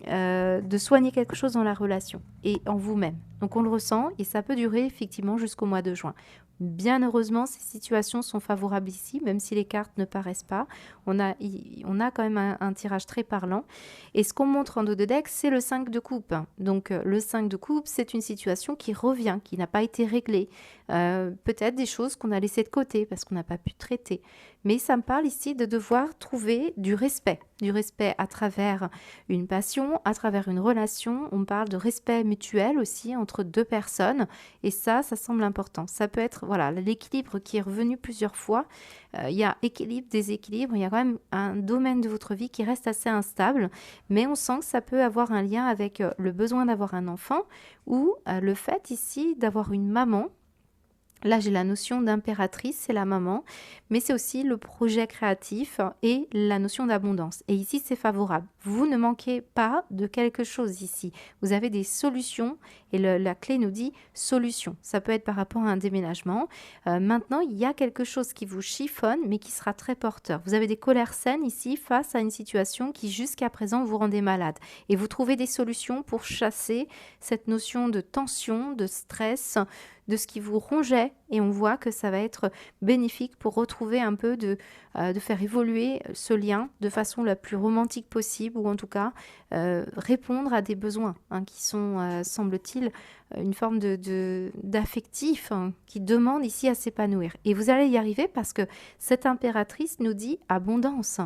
de soigner quelque chose dans la relation et en vous-même. Donc on le ressent et ça peut durer effectivement jusqu'au mois de juin. Bien heureusement, ces situations sont favorables ici, même si les cartes ne paraissent pas. On a quand même un tirage très parlant. Et ce qu'on montre en dos de deck, c'est le 5 de coupe. Donc le 5 de coupe, c'est une situation qui revient, qui n'a pas été réglée. Peut-être des choses qu'on a laissées de côté parce qu'on n'a pas pu traiter. Mais ça me parle ici de devoir trouver du respect à travers une passion, à travers une relation. On parle de respect mutuel aussi entre deux personnes et ça semble important. Ça peut être voilà l'équilibre qui est revenu plusieurs fois. Il y a équilibre, déséquilibre, il y a quand même un domaine de votre vie qui reste assez instable, mais on sent que ça peut avoir un lien avec le besoin d'avoir un enfant ou le fait ici d'avoir une maman. Là, j'ai la notion d'impératrice, c'est la maman, mais c'est aussi le projet créatif et la notion d'abondance. Et ici, c'est favorable. Vous ne manquez pas de quelque chose ici. Vous avez des solutions et la clé nous dit solution. Ça peut être par rapport à un déménagement. Maintenant, il y a quelque chose qui vous chiffonne, mais qui sera très porteur. Vous avez des colères saines ici face à une situation qui jusqu'à présent vous rendait malade. Et vous trouvez des solutions pour chasser cette notion de tension, de stress, de ce qui vous rongeait et on voit que ça va être bénéfique pour retrouver un peu de faire évoluer ce lien de façon la plus romantique possible ou en tout cas répondre à des besoins hein, qui sont, semble-t-il, une forme d'affectif hein, qui demande ici à s'épanouir. Et vous allez y arriver parce que cette impératrice nous dit abondance.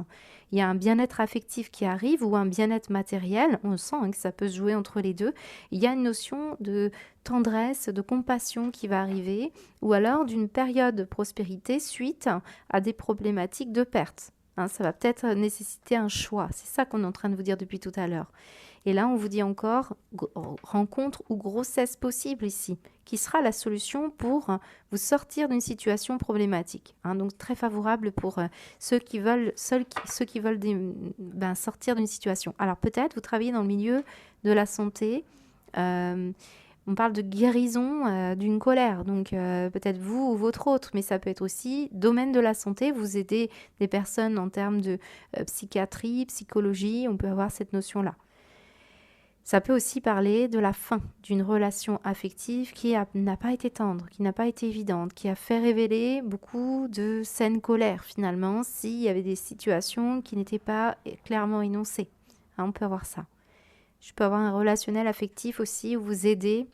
Il y a un bien-être affectif qui arrive ou un bien-être matériel. On sent hein, que ça peut se jouer entre les deux. Il y a une notion de tendresse, de compassion qui va arriver ou alors d'une période de prospérité suite à des problématiques de perte. Hein, ça va peut-être nécessiter un choix. C'est ça qu'on est en train de vous dire depuis tout à l'heure. Et là, on vous dit encore rencontre ou grossesse possible ici, qui sera la solution pour vous sortir d'une situation problématique. Hein, donc très favorable pour ceux qui veulent sortir d'une situation. Alors peut-être vous travaillez dans le milieu de la santé. On parle de guérison d'une colère, donc peut-être vous ou votre autre, mais ça peut être aussi domaine de la santé, vous aidez des personnes en termes de psychiatrie, psychologie, on peut avoir cette notion-là. Ça peut aussi parler de la fin d'une relation affective qui n'a pas été tendre, qui n'a pas été évidente, qui a fait révéler beaucoup de saine colère finalement s'il y avait des situations qui n'étaient pas clairement énoncées. Hein, on peut avoir ça. Je peux avoir un relationnel affectif aussi où vous aidez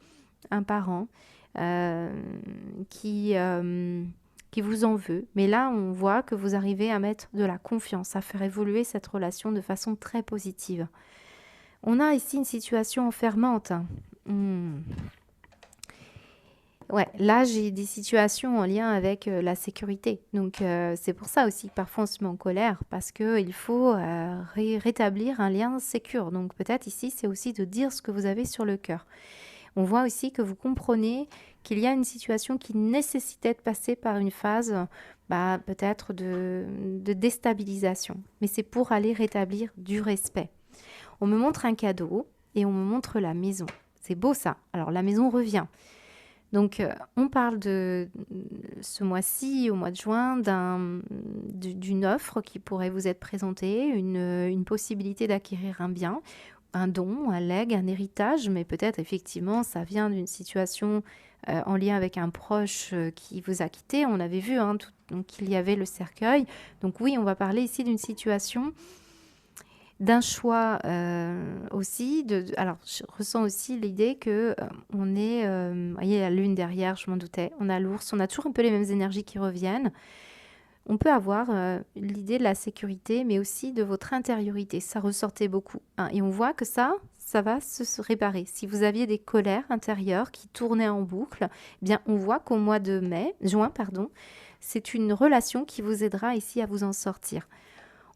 un parent qui vous en veut. Mais là, on voit que vous arrivez à mettre de la confiance, à faire évoluer cette relation de façon très positive. On a ici une situation enfermante. Ouais, là, j'ai des situations en lien avec la sécurité. Donc, c'est pour ça aussi que parfois on se met en colère parce qu'il faut rétablir un lien sécure. Donc, peut-être ici, c'est aussi de dire ce que vous avez sur le cœur. On voit aussi que vous comprenez qu'il y a une situation qui nécessitait de passer par une phase peut-être de déstabilisation. Mais c'est pour aller rétablir du respect. On me montre un cadeau et on me montre la maison. C'est beau ça. Alors la maison revient. Donc on parle de ce mois-ci, au mois de juin, d'une offre qui pourrait vous être présentée, une possibilité d'acquérir un bien, un don, un legs, un héritage, mais peut-être effectivement ça vient d'une situation en lien avec un proche qui vous a quitté. On avait vu donc il y avait le cercueil. Donc oui, on va parler ici d'une situation d'un choix aussi. Alors, je ressens aussi l'idée que on est... vous voyez, la lune derrière, je m'en doutais. On a l'ours, on a toujours un peu les mêmes énergies qui reviennent. on peut avoir l'idée de la sécurité, mais aussi de votre intériorité. Ça ressortait beaucoup, hein. Et on voit que ça va se réparer. Si vous aviez des colères intérieures qui tournaient en boucle, eh bien, on voit qu'au mois de juin, pardon, c'est une relation qui vous aidera ici à vous en sortir.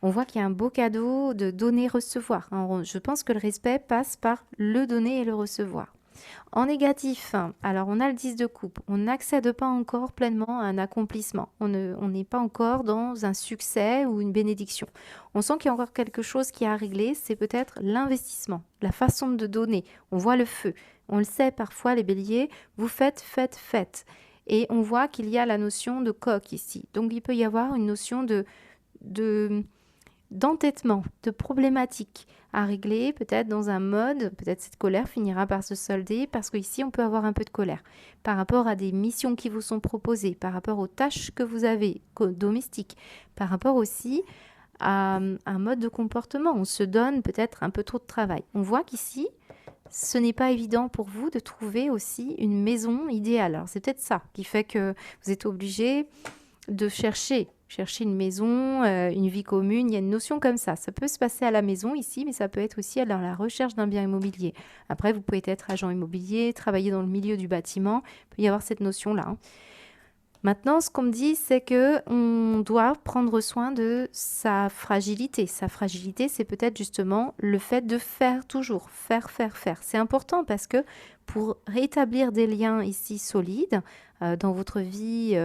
On voit qu'il y a un beau cadeau de donner-recevoir, hein. Je pense que le respect passe par le donner et le recevoir. En négatif, alors on a le 10 de coupe, on n'accède pas encore pleinement à un accomplissement, on n'est pas encore dans un succès ou une bénédiction. On sent qu'il y a encore quelque chose qui est à régler, c'est peut-être l'investissement, la façon de donner. On voit le feu, on le sait parfois les béliers, vous faites. Et on voit qu'il y a la notion de coque ici. Donc il peut y avoir une notion de d'entêtement, de problématique à régler, peut-être dans un mode, peut-être cette colère finira par se solder, parce qu'ici on peut avoir un peu de colère par rapport à des missions qui vous sont proposées, par rapport aux tâches que vous avez domestiques, par rapport aussi à un mode de comportement. On se donne peut-être un peu trop de travail. On voit qu'ici, ce n'est pas évident pour vous de trouver aussi une maison idéale. Alors c'est peut-être ça qui fait que vous êtes obligé de chercher une maison, une vie commune. Il y a une notion comme ça. Ça peut se passer à la maison ici, mais ça peut être aussi dans la recherche d'un bien immobilier. Après, vous pouvez être agent immobilier, travailler dans le milieu du bâtiment. Il peut y avoir cette notion-là, hein. Maintenant, ce qu'on me dit, c'est que on doit prendre soin de sa fragilité. Sa fragilité, c'est peut-être justement le fait de faire toujours, faire. C'est important parce que pour rétablir des liens ici solides dans votre vie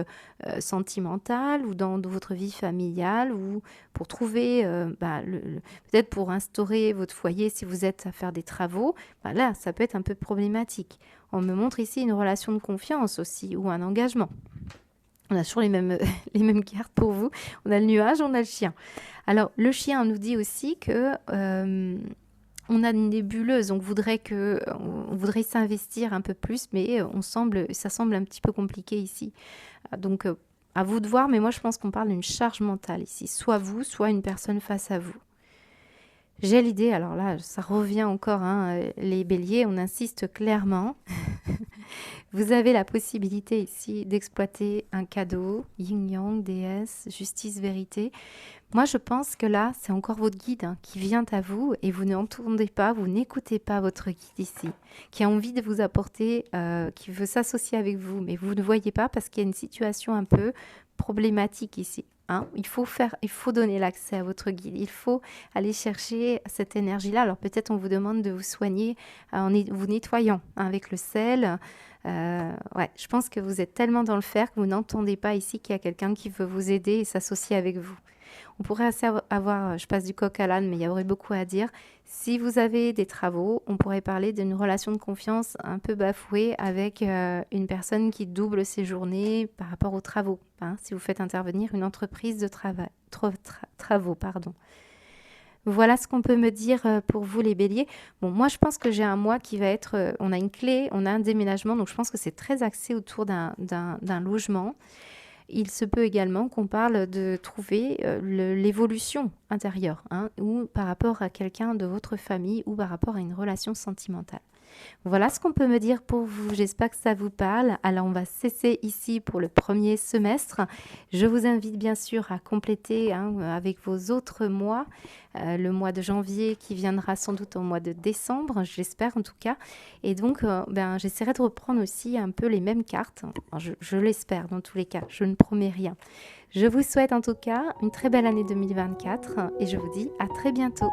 sentimentale ou dans votre vie familiale ou pour trouver, peut-être pour instaurer votre foyer si vous êtes à faire des travaux, là, ça peut être un peu problématique. On me montre ici une relation de confiance aussi ou un engagement. On a toujours les mêmes, les mêmes cartes pour vous. On a le nuage, on a le chien. Alors, le chien nous dit aussi que on a une nébuleuse. On voudrait s'investir un peu plus, mais ça semble un petit peu compliqué ici. Donc, à vous de voir, mais moi, je pense qu'on parle d'une charge mentale ici. Soit vous, soit une personne face à vous. J'ai l'idée, alors là, ça revient encore, hein, les béliers, on insiste clairement. Vous avez la possibilité ici d'exploiter un cadeau, yin-yang, déesse, justice, vérité. Moi, je pense que là, c'est encore votre guide, hein, qui vient à vous et vous n'entendez pas, vous n'écoutez pas votre guide ici, qui a envie de vous apporter, qui veut s'associer avec vous, mais vous ne voyez pas parce qu'il y a une situation un peu problématique ici, hein. Il faut donner l'accès à votre guide, il faut aller chercher cette énergie-là. Alors peut-être on vous demande de vous soigner en vous nettoyant, hein, avec le sel. Ouais, je pense que vous êtes tellement dans le fer que vous n'entendez pas ici qu'il y a quelqu'un qui veut vous aider et s'associer avec vous. On pourrait avoir, je passe du coq à l'âne, mais il y aurait beaucoup à dire. Si vous avez des travaux, on pourrait parler d'une relation de confiance un peu bafouée avec une personne qui double ses journées par rapport aux travaux, hein, si vous faites intervenir une entreprise de travaux, pardon. Voilà ce qu'on peut me dire pour vous les béliers. Bon, moi je pense que j'ai un mois qui va être, on a une clé, on a un déménagement, donc je pense que c'est très axé autour d'un logement. Il se peut également qu'on parle de trouver l'évolution intérieure, hein, ou par rapport à quelqu'un de votre famille ou par rapport à une relation sentimentale. Voilà ce qu'on peut me dire pour vous. J'espère que ça vous parle. Alors, on va cesser ici pour le premier semestre. Je vous invite bien sûr à compléter, hein, avec vos autres mois, le mois de janvier qui viendra sans doute au mois de décembre, j'espère en tout cas. Et donc, j'essaierai de reprendre aussi un peu les mêmes cartes. Alors, je l'espère dans tous les cas, je ne promets rien. Je vous souhaite en tout cas une très belle année 2024 et je vous dis à très bientôt.